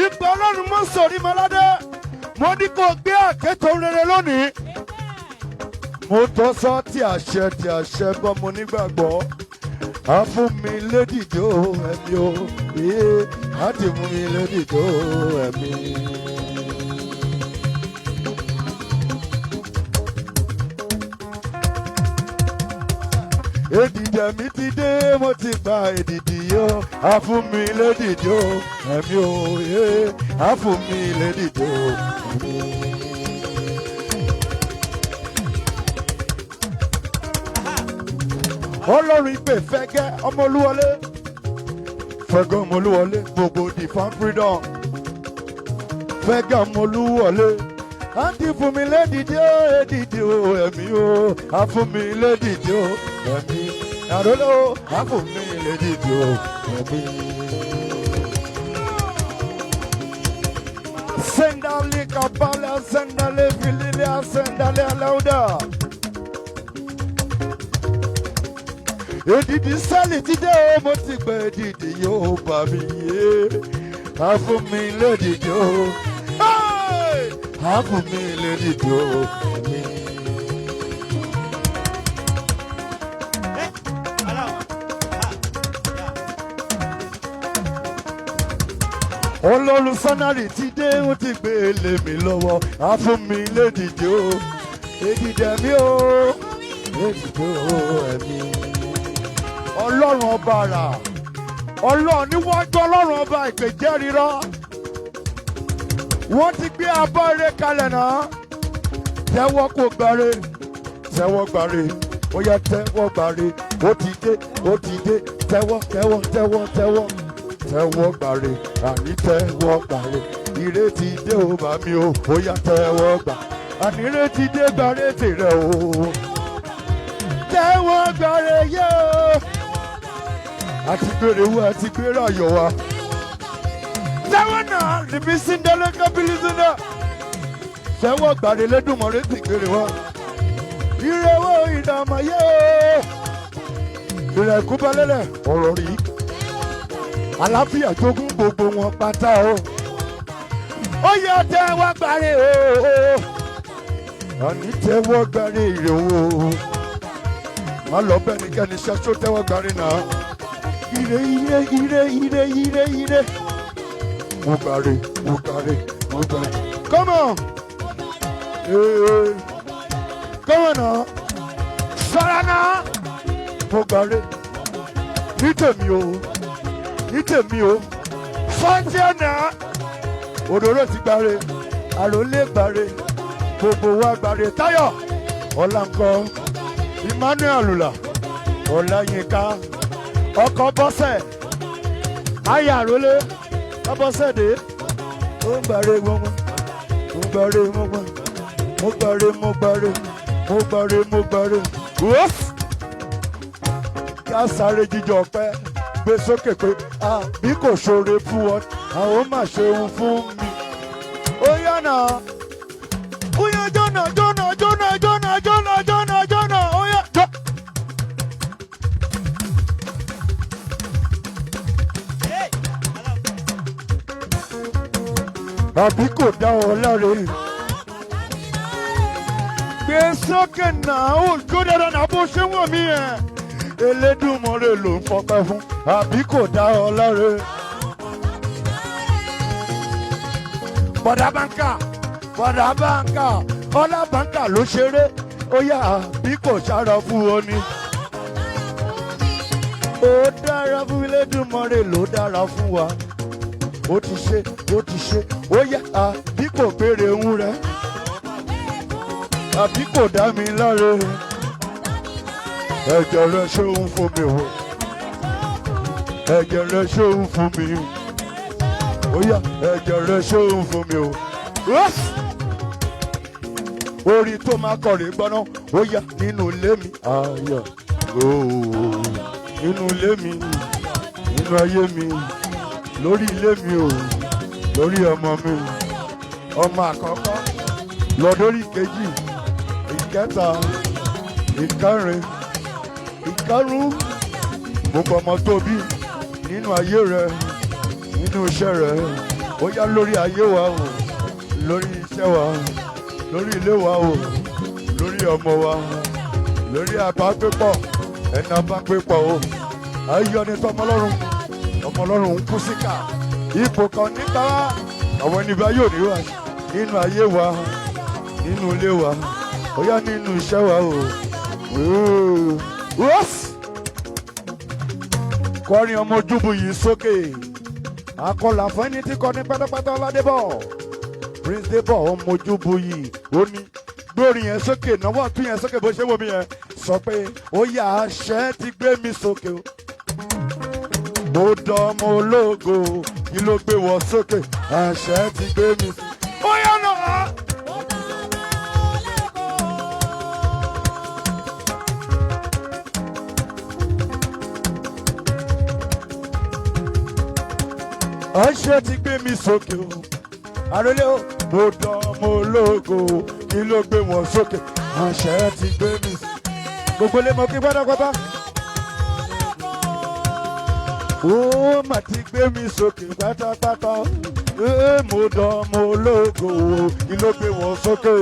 Ìpè Ọlọ́run mọ́ sórí Mọ́ládé. Mo ní kó gbé àkéte rere lónìí. Mo tọ́ sọ tí àṣẹ bọ́ mo nígbàgbọ́. Á fún mi lédìdí o ẹ̀mí o. Á ti fún mi lédìdí o ẹ̀mí. Èdìdì ẹ̀mí ti dé mo ti gba èdìdì yó. Á fún mi lédìdí o ẹ̀mí o. Á fún mi lédìdí o ẹ̀mí. Ọlọ́run ìpè Fẹ́gẹ́ ọmọ Olúwọlé. Fẹ́gẹ́ ọmọ Olúwọlé gbogbo divine freedom. Fẹ́gẹ́ ọmọ Olúwọlé. Á ti fún mi lédìdí o èdìdí o ẹ̀mí o. Á fún mi lédìdí o ẹ̀mí. Àrólé o. Á fún mi lédìdí o ẹ̀mí. Sendali kabala sendale fililia sendale alauda. Èdìdì sẹ́ẹ̀lì ti dé o, mo ti gbẹ èdìdì yóò bá mi yé. Á fún mi lédìdí o. Á fún mi lédìdí o. Ọlọ́run sánárì ti dé, ó ti gbé lé mi lọ́wọ́. Á fún mi lédìdí o. Èdìdì ẹ̀mí o. Lédìdí o ẹ̀mí. Ọlọ́run ọba àrà. Ọlọ́run níwájú Ọlọ́run ọba ìpèjẹ́ rírọ́. Wọ́n ti gbé abọ́ eré kalẹ̀ náà. Tẹ́wọ́ kò gbàre. Tẹ́wọ́ gbàre. Ó yá tẹ́wọ́ gbàre. Ó ti dé. Ó ti dé. Tẹ́wọ́ tẹ́wọ́ tẹ́wọ́ tẹ́wọ́. Tẹ́wọ́ gbàre. Àní tẹ́wọ́ gbàre. Ire ti dé o bá mi o. Ó yá tẹ́wọ́ gbà. Àní ire ti dé gbàre tèrè o. Tẹ́wọ́ gbàre yóò. Àti gbèrè wa àti gbèrè ayọ̀ wa. Tẹ́wọ́ náà níbi síndẹ́lẹ́ kábílì síndẹ́. Tẹ́wọ́ gbàre lẹ́dùnmọ̀rẹ́ ti gbèrè wa. Ìrẹ̀wọ̀ ìdààmú ayé o. Ìrẹ̀kú balẹ̀lẹ̀ ọ̀rọ̀ rí. Àlàáfíà jogún gbogbo wọn pátá o. Ó yẹ tẹ́wọ́ gbàre o. Àní tẹ́wọ́ gbàre ìrẹ̀ o. Má lọ bẹ́ẹ̀ ni kẹ́ni ṣẹ́ṣó tẹ́wọ́ gbàre náà. Ire ire ire ire ire ire. Mo gbàre, mo gbàre, mo gbàre. Come on. Come on now. Sọ̀rọ̀ náà. Mo gbàre. Ní tèmi o. Ní tèmi o. Fọ́ńtì ọ̀nà. Òdòdó ti gbàre. Àròlé gbàre. Gbogbo wa gbàre. Táyọ̀. Ọláńkọ́. Emmanuel Alula. Ọláyínká. Ọkọ̀ bọ́sẹ̀. Ayé Àrólé. Abọ́sẹ̀dé ó ń gbàre gbogbo mo gbàre mo gbà mo gbàre mo gbàre mo gbàre mo gbàre wọ́f ká sáré jíjọ pẹ́ gbé sókè pé bí kò ṣoore fún ọ àwọn máa ṣeun fún mi ó yànnà ó yẹ jọ́nà jọ́nà jọ́nà jọ́nà jọ́nà jọ́nà jọ́nà ó yẹ jọ́. àbí kò dá ọ láre. gbé sókè náà ó jó dáadáa náà bó ṣe wọ̀ mí ẹ̀. Elédùmarè ló ń fọpẹ́ fún àbí kò dá ọ láre. bọ̀dá báńkà ọlá báńkà ló ṣeré ó yá àbí kò sára fún ọ ni. ó dára fún Elédùmarè ló dára fún wa. ó ti ṣe ó yá àbí kò béèrè ń rẹ àbí kò dá mi láre ẹ̀jẹ̀ rẹ ṣóhun fún mi o ẹ̀jẹ̀ rẹ ṣóhun fún mi ó yá ẹ̀jẹ̀ rẹ ṣóhun fún mi o orin tó máa kọrin gbọ́ná ó yá nínú ilé mi ayọ̀ nínú ilé mi nínú ayé mi lórí ilé mi o lórí ọmọ mi ọmọ àkọ́kọ́ lọ́dọ́rí kejì ìkẹta ìkẹrin ìkarùn gbogbo ọmọ tó bí nínú ayé rẹ nínú iṣẹ́ rẹ ó yá lórí ayé wa o lórí iṣẹ́ wa lórí ilé wa o lórí ọmọ wa lórí àbágbépọ̀ ẹni àbágbépọ̀ o ayọ̀ ní tọmọlọ́run ọmọlọ́run ń kú síkà ipò kan níta àwọn ẹni bá yóò níwà nínú ayé wa nínú ilé wa ó yá nínú iṣẹ́ wa o. Kọrin ọmọ ojúbù yìí sókè akọlà fún ẹni tí kọrin pátápátá Ọládébọ̀ Prince Débọ̀ ọmọ ojúbù yìí ó ní gbórin yẹn sókè náwó tún yẹn sókè bó ṣe wò mí yẹn sọ pé ó yá àṣẹ ti gbé mi sókè o. mo dánmọ ológo kí ló gbé wọ sókè àṣẹ ti gbé mi sókè. ó yá náà. àṣẹ ti gbé mi sókè o Arole o mo dánmọ ológo kí ló gbé wọn sókè àṣẹ ti gbé mi sókè. gbogbo lè mọ kí pátápátá. ó mà ti gbé mi sókè pátápátá mo dánmọ ológo kí ló gbé wọn sókè.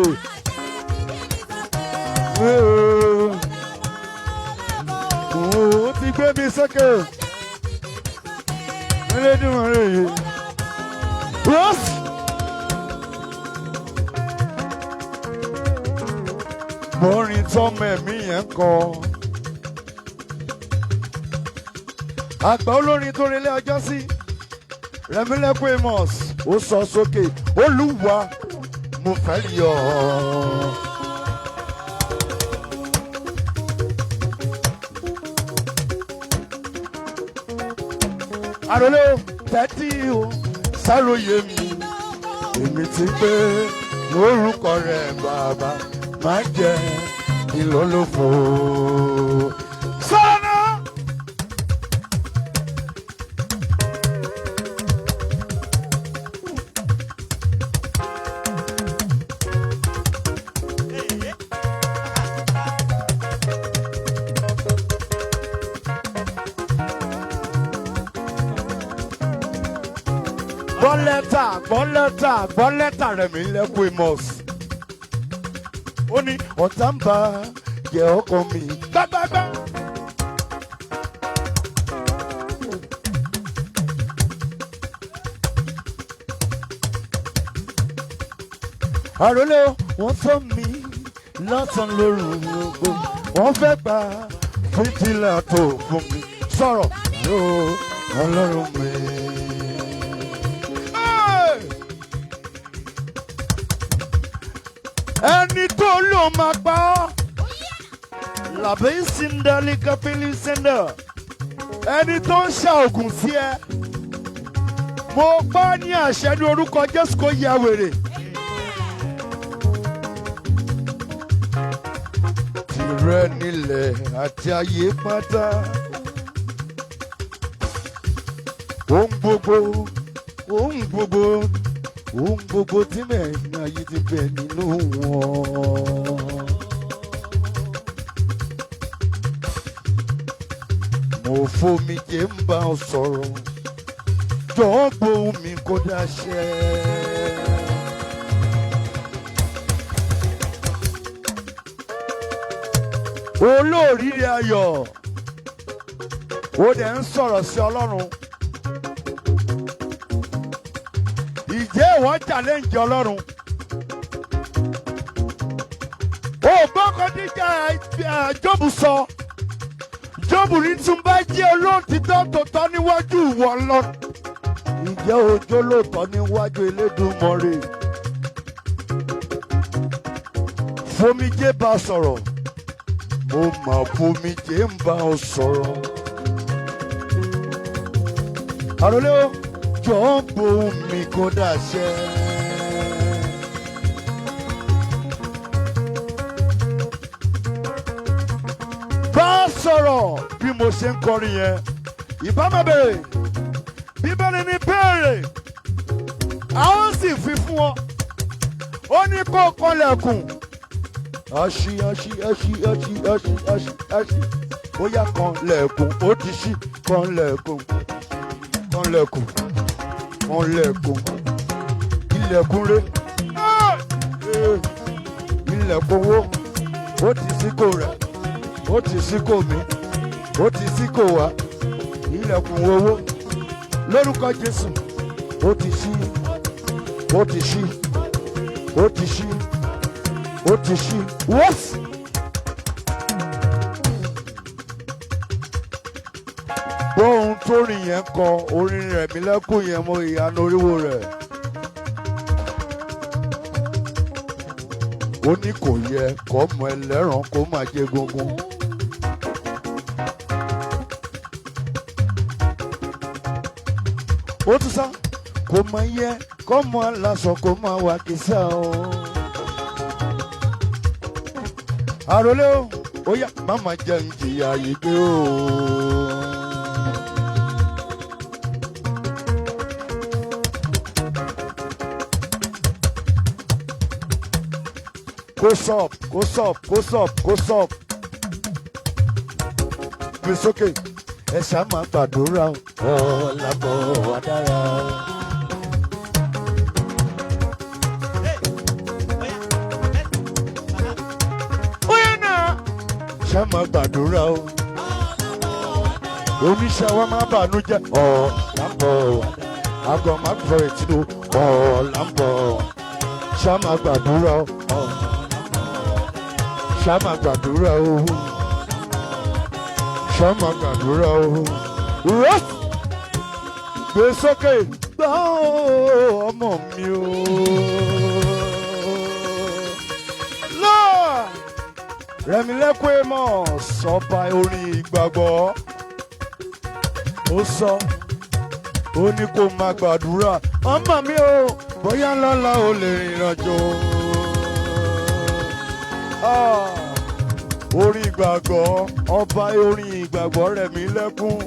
ó ti gbé mi sókè. Elédùmarè yìí. Mọ̀rin tọ́mọ ẹ̀mí yẹn kọ. Àgbà olórin tó relé ọjọ́ sí. Rẹ̀mílẹ́kùn Amos ó sọ sókè Olúwa mo fẹ́ yọ̀ ọ́. Arole tẹ́tí o sáròyé mi èmi ti pé lórúkọ rẹ̀ bàbá má jẹ́ ìlọ́lọ́fọ́. sọ́nà. gbọ́ lẹ́tà Rẹ̀mílẹ́kùn Amos. ó ní ọ̀tá ń bá jẹ́ ọkọ mi gbágbágbá. Arole wọ́n tọ́ mi lọ́sàn lóru gbogbo wọ́n fẹ́ gba fìtílà tó fún mi sọ̀rọ̀ yóò Ọlọ́run mi. ẹni tó lò máa pa ọ́ làbẹ́ ìsìndálí kápẹ́lì sẹ́ndà ẹni tó ń ṣa ògùn sí ẹ Mo pa ní àṣẹ ní orúkọ Jésù kó ya wèrè. Tìrẹ nílẹ̀ àti ayé pátá. Ohun gbogbo tí mẹ́rin ayé ti bẹ nínú wọn. Mo fomi jẹ́ ń bá ọ sọ̀rọ̀, jọ̀ọ́ gbóhùn mi kó dáṣẹ́. Olóríire ayọ̀, ó dẹ̀ ń sọ̀rọ̀ sí Ọlọ́run. Ìjẹ́ ìwọ challenge Ọlọ́run. Ògbọ́n kan díjà Jóòbù sọ. Jóòbù ní tún bá jẹ́ olóòtítọ́ tòótọ́ níwájú ìwọ Ọlọ́run. Ìjẹ́ òjò lóòótọ́ níwájú Elédùmarè. Fomijé bá sọ̀rọ̀, mo mà fomijé ń bá ọ sọ̀rọ̀. Àròlé o, jọ̀ọ́ gbóhùn mi kó dáṣẹ́. Bá sọ̀rọ̀ bí mo ṣe ń kọrin yẹn, ìbá má bèrè, Bíbélì ní béèrè, a ó sì fi fún ọ. Ó ní kó kọlẹ̀kùn. Àṣì ó yá kọlẹ̀kùn, ó ti ṣí kọlẹ̀kùn. Ilẹ̀kùn rẹ̀, ilẹ̀kùn owó, ó ti ṣí kò rẹ̀, ó ti ṣí kò mí, ó ti ṣí kò wá. Ilẹ̀kùn owó lórúkọ Jésù, ó ti ṣí, ó ti ṣí, ó ti ṣí, ó ti ṣí. Wọ́ọ̀sì. Ohun tó rìn yẹn kọ orin rẹ̀ mi lẹ́kùn yẹn mọ ìyanu oríwo rẹ̀. Ó ní kò yẹ kọ́mọ ẹlẹ́ran kó máa jẹ gungun. Ó tún sá kò máa yẹ kọ́mọ aláṣọ kó máa wà kìsà o. Àròlé o, ó yá máma jẹ́ ń jìyà yìí gbé o. Go stop. Gbé sókè, ẹ ṣáà máa gbàdúrà o. Ọ̀làbọ̀ wà dára. Óyá náà, ṣáà máa gbàdúrà o. Oníṣẹ́ wa máa bànújẹ́. Ọ̀làbọ̀ wà dára. Àgọ́ máa fọ ètò. Ọ̀làbọ̀ ṣáà máa gbàdúrà o. Ṣáà máa gbàdúrà o. Ṣáà máa gbàdúrà o. Gbé sókè, gbọ́ ọmọ mi o. Lọ́ọ̀ Rẹ̀mílẹ́kún èèmọ̀ sọ́ba orin ìgbàgbọ́. Ó sọ, ó ní kó máa gbàdúrà. Ọmọ mi o, bóyá lọ́la o lè rìnrìn àjò. Orin ìgbàgbọ́, ọba orin ìgbàgbọ́ Rẹ̀mílẹ́kún.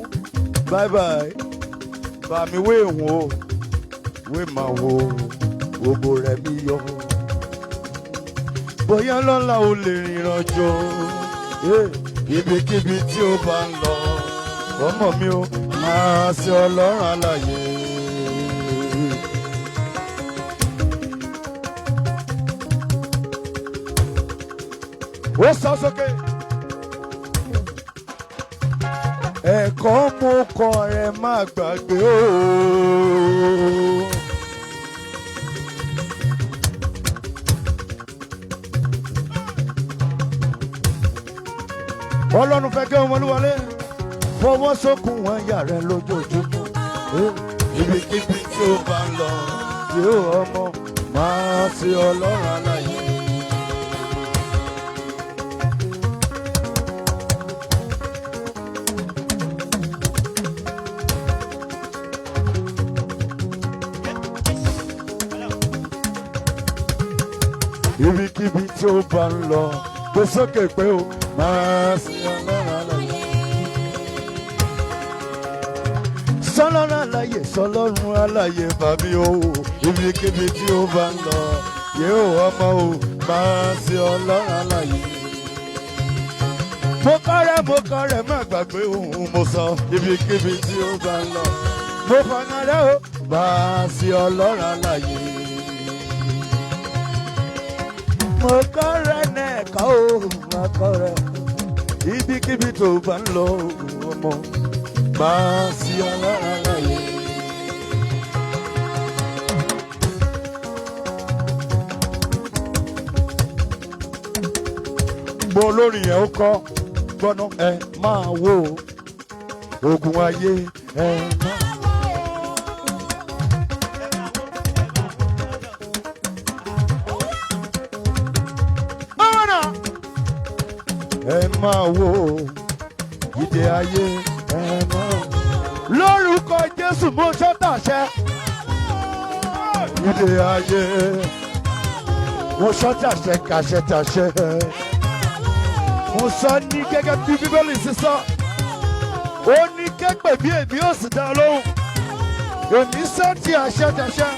Bye bye. Bàmí wé wò, wé máa wo, gbogbo rẹ̀ mi yọ. Bóyá lọ́la o lè rìnrìn àjò. Ibikíbi tí o bá ń lọ, ọmọ mi o, máa ṣe Ọlọ́run alààyè. Ó sọ sókè. Ẹ̀kọ́ mo kọ́ ẹ má gbàgbé o. Ọlọ́run fẹ́ kí ọmọ olúwalé fọwọ́ sókun wọn yà rẹ lójoojúmọ́. Ibikíbi tí ó bá ń lọ yóò ọmọ máa ṣe Ọlọ́run alààyè. ibikíbi tí ó bá ń lọ gbé sókè pé ó máa sin Ọlọ́run alààyè. Sọlọ́run alààyè, sọlọ́run alààyè bàbí o, ibikíbi tí ó bá ń lọ yóò ọmọ o máa sin Ọlọ́run alààyè. Mo kọ́rẹ́ má gbàgbé ohun mo sọ, ibikíbi tí ó bá ń lọ mo fọ̀nàrẹ́ o máa sin Ọlọ́run alààyè. Mo kọ́rẹ́ nẹ̀ka o, mo kọ́rẹ́ ibikíbi tó bá ń lọ ọmọ máa sin Ọlọ́run alààyè. Mo lórí yẹn ó kọ́ gbọ́nà ẹ máa wo ogun ayé ẹ máa. Ẹ máa wo ìdè ayé ẹ máa. Lórúkọ Jésù mo ṣọ́tàṣẹ ìdè ayé mo ṣọ́tàṣẹ kàṣẹ tàṣẹ. Mo sọ ní gẹ́gẹ́ bí Bíbélì sísọ, ó ní kẹ́pẹ́ bí èmi ó sì dá lóhùn. Èmi sọ ti àṣẹ tàṣẹ.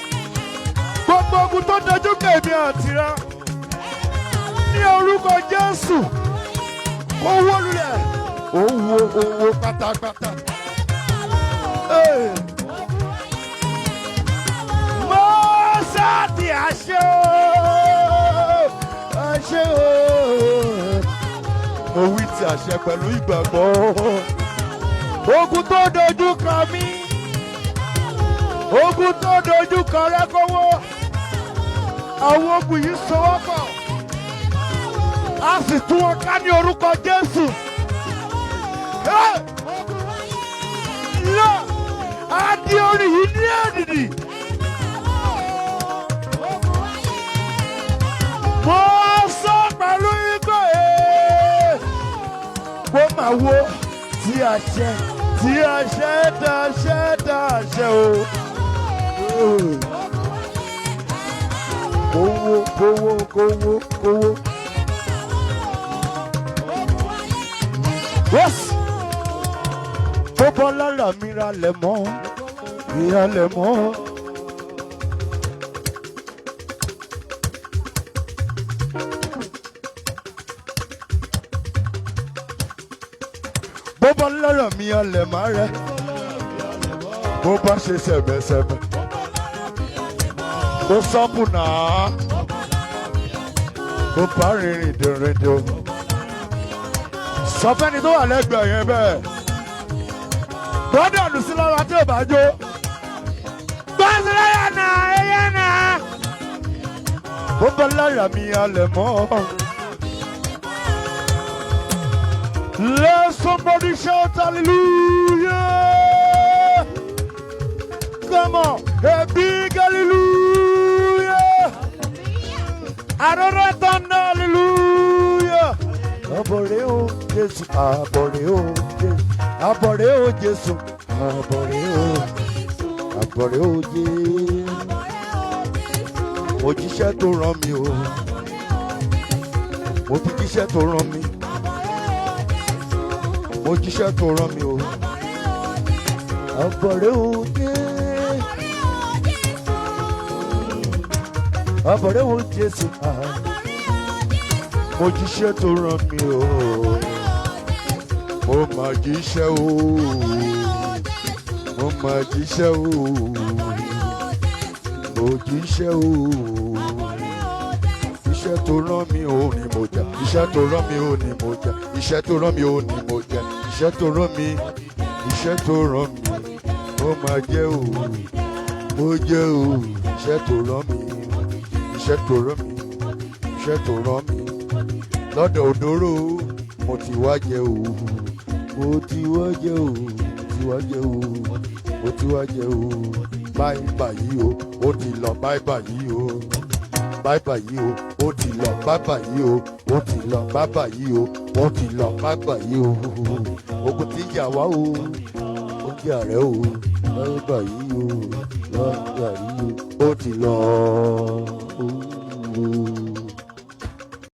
Gbogbo ogun tó dojú kọ èmi àtìrá ní orúkọ Jésù. Owó lulẹ̀, owó pátápátá. Mo sáàtì àṣẹ o. Mo wí ti àṣẹ pẹ̀lú ìgbàgbọ́. Ogun tó dojú kọ mí, ogun tó dojú kọ Rẹ́kọ̀wọ́, àwọn ogun yìí sowọ́pọ̀. A sì tún wọn ká ní orúkọ Jésù. A di orin yìí ní èdìdì. Mo sọ pẹ̀lú ikọ̀ mo máa wo tí àṣẹ dáṣẹ o. Kówó. Yes. Bó bọ́ lára mi ralẹ̀ mọ́, ìralẹ̀ mọ́. Bó bọ́ lára mi ralẹ̀ má rẹ̀, bó bá ṣe sẹ̀bẹ̀sẹ̀bẹ̀, bó sọ́kù náà, bó bá rìnrìn dìrìndò. Sọ fẹ́ni tó wà lẹ́gbẹ̀ẹ́ yẹn bẹ́ẹ̀. Gbọ́dọ̀ lù sí lọ́wọ́ tí ò bá jó. Gbọ́dọ̀ láyà náà, ẹyẹ náà. Bó bọ́ lára mi alẹ̀ mọ́. Let somebody shout hallelujah. Come on, a big hallelujah. Arole hallelujah. Abore o Jésù, abore o Jésù, abore o Jésù, abore o Jésù. Mo jíṣẹ́ tó rán mi o, mo ti jíṣẹ́ tó rán mi, mo jíṣẹ́ tó rán mi o. Abore o Jésù, abore o Jésù. Mo jíṣẹ́ tó rán mi o, mo máa jíṣẹ́ o, mo máa jíṣẹ́ o, mo jíṣẹ́ o. Iṣẹ́ tó rán mi ò ní mo jẹ, iṣẹ́ tó rán mi ò ní mo jẹ, iṣẹ́ tó rán mi ò ní mo jẹ, iṣẹ́ tó rán mi, iṣẹ́ tó rán mi, mo máa jẹ́ o, mo jẹ́ o. Iṣẹ́ tó rán mi, iṣẹ́ tó rán mi, iṣẹ́ tó rán mi. Lọ́dọ̀ òdòrò mo ti wá jẹ o, mo ti wá jẹ o, mo ti wá jẹ o, mo ti wá jẹ o. Báyìí báyìí o, ó ti lọ báyìí báyìí o, báyìí báyìí o, ó ti lọ báyìí báyìí o, ó ti lọ báyìí báyìí o, ó ti lọ báyìí báyìí o. Ogun ti jà wá o, ó jà rẹ o, báyìí báyìí o, báyìí báyìí o, ó ti lọ.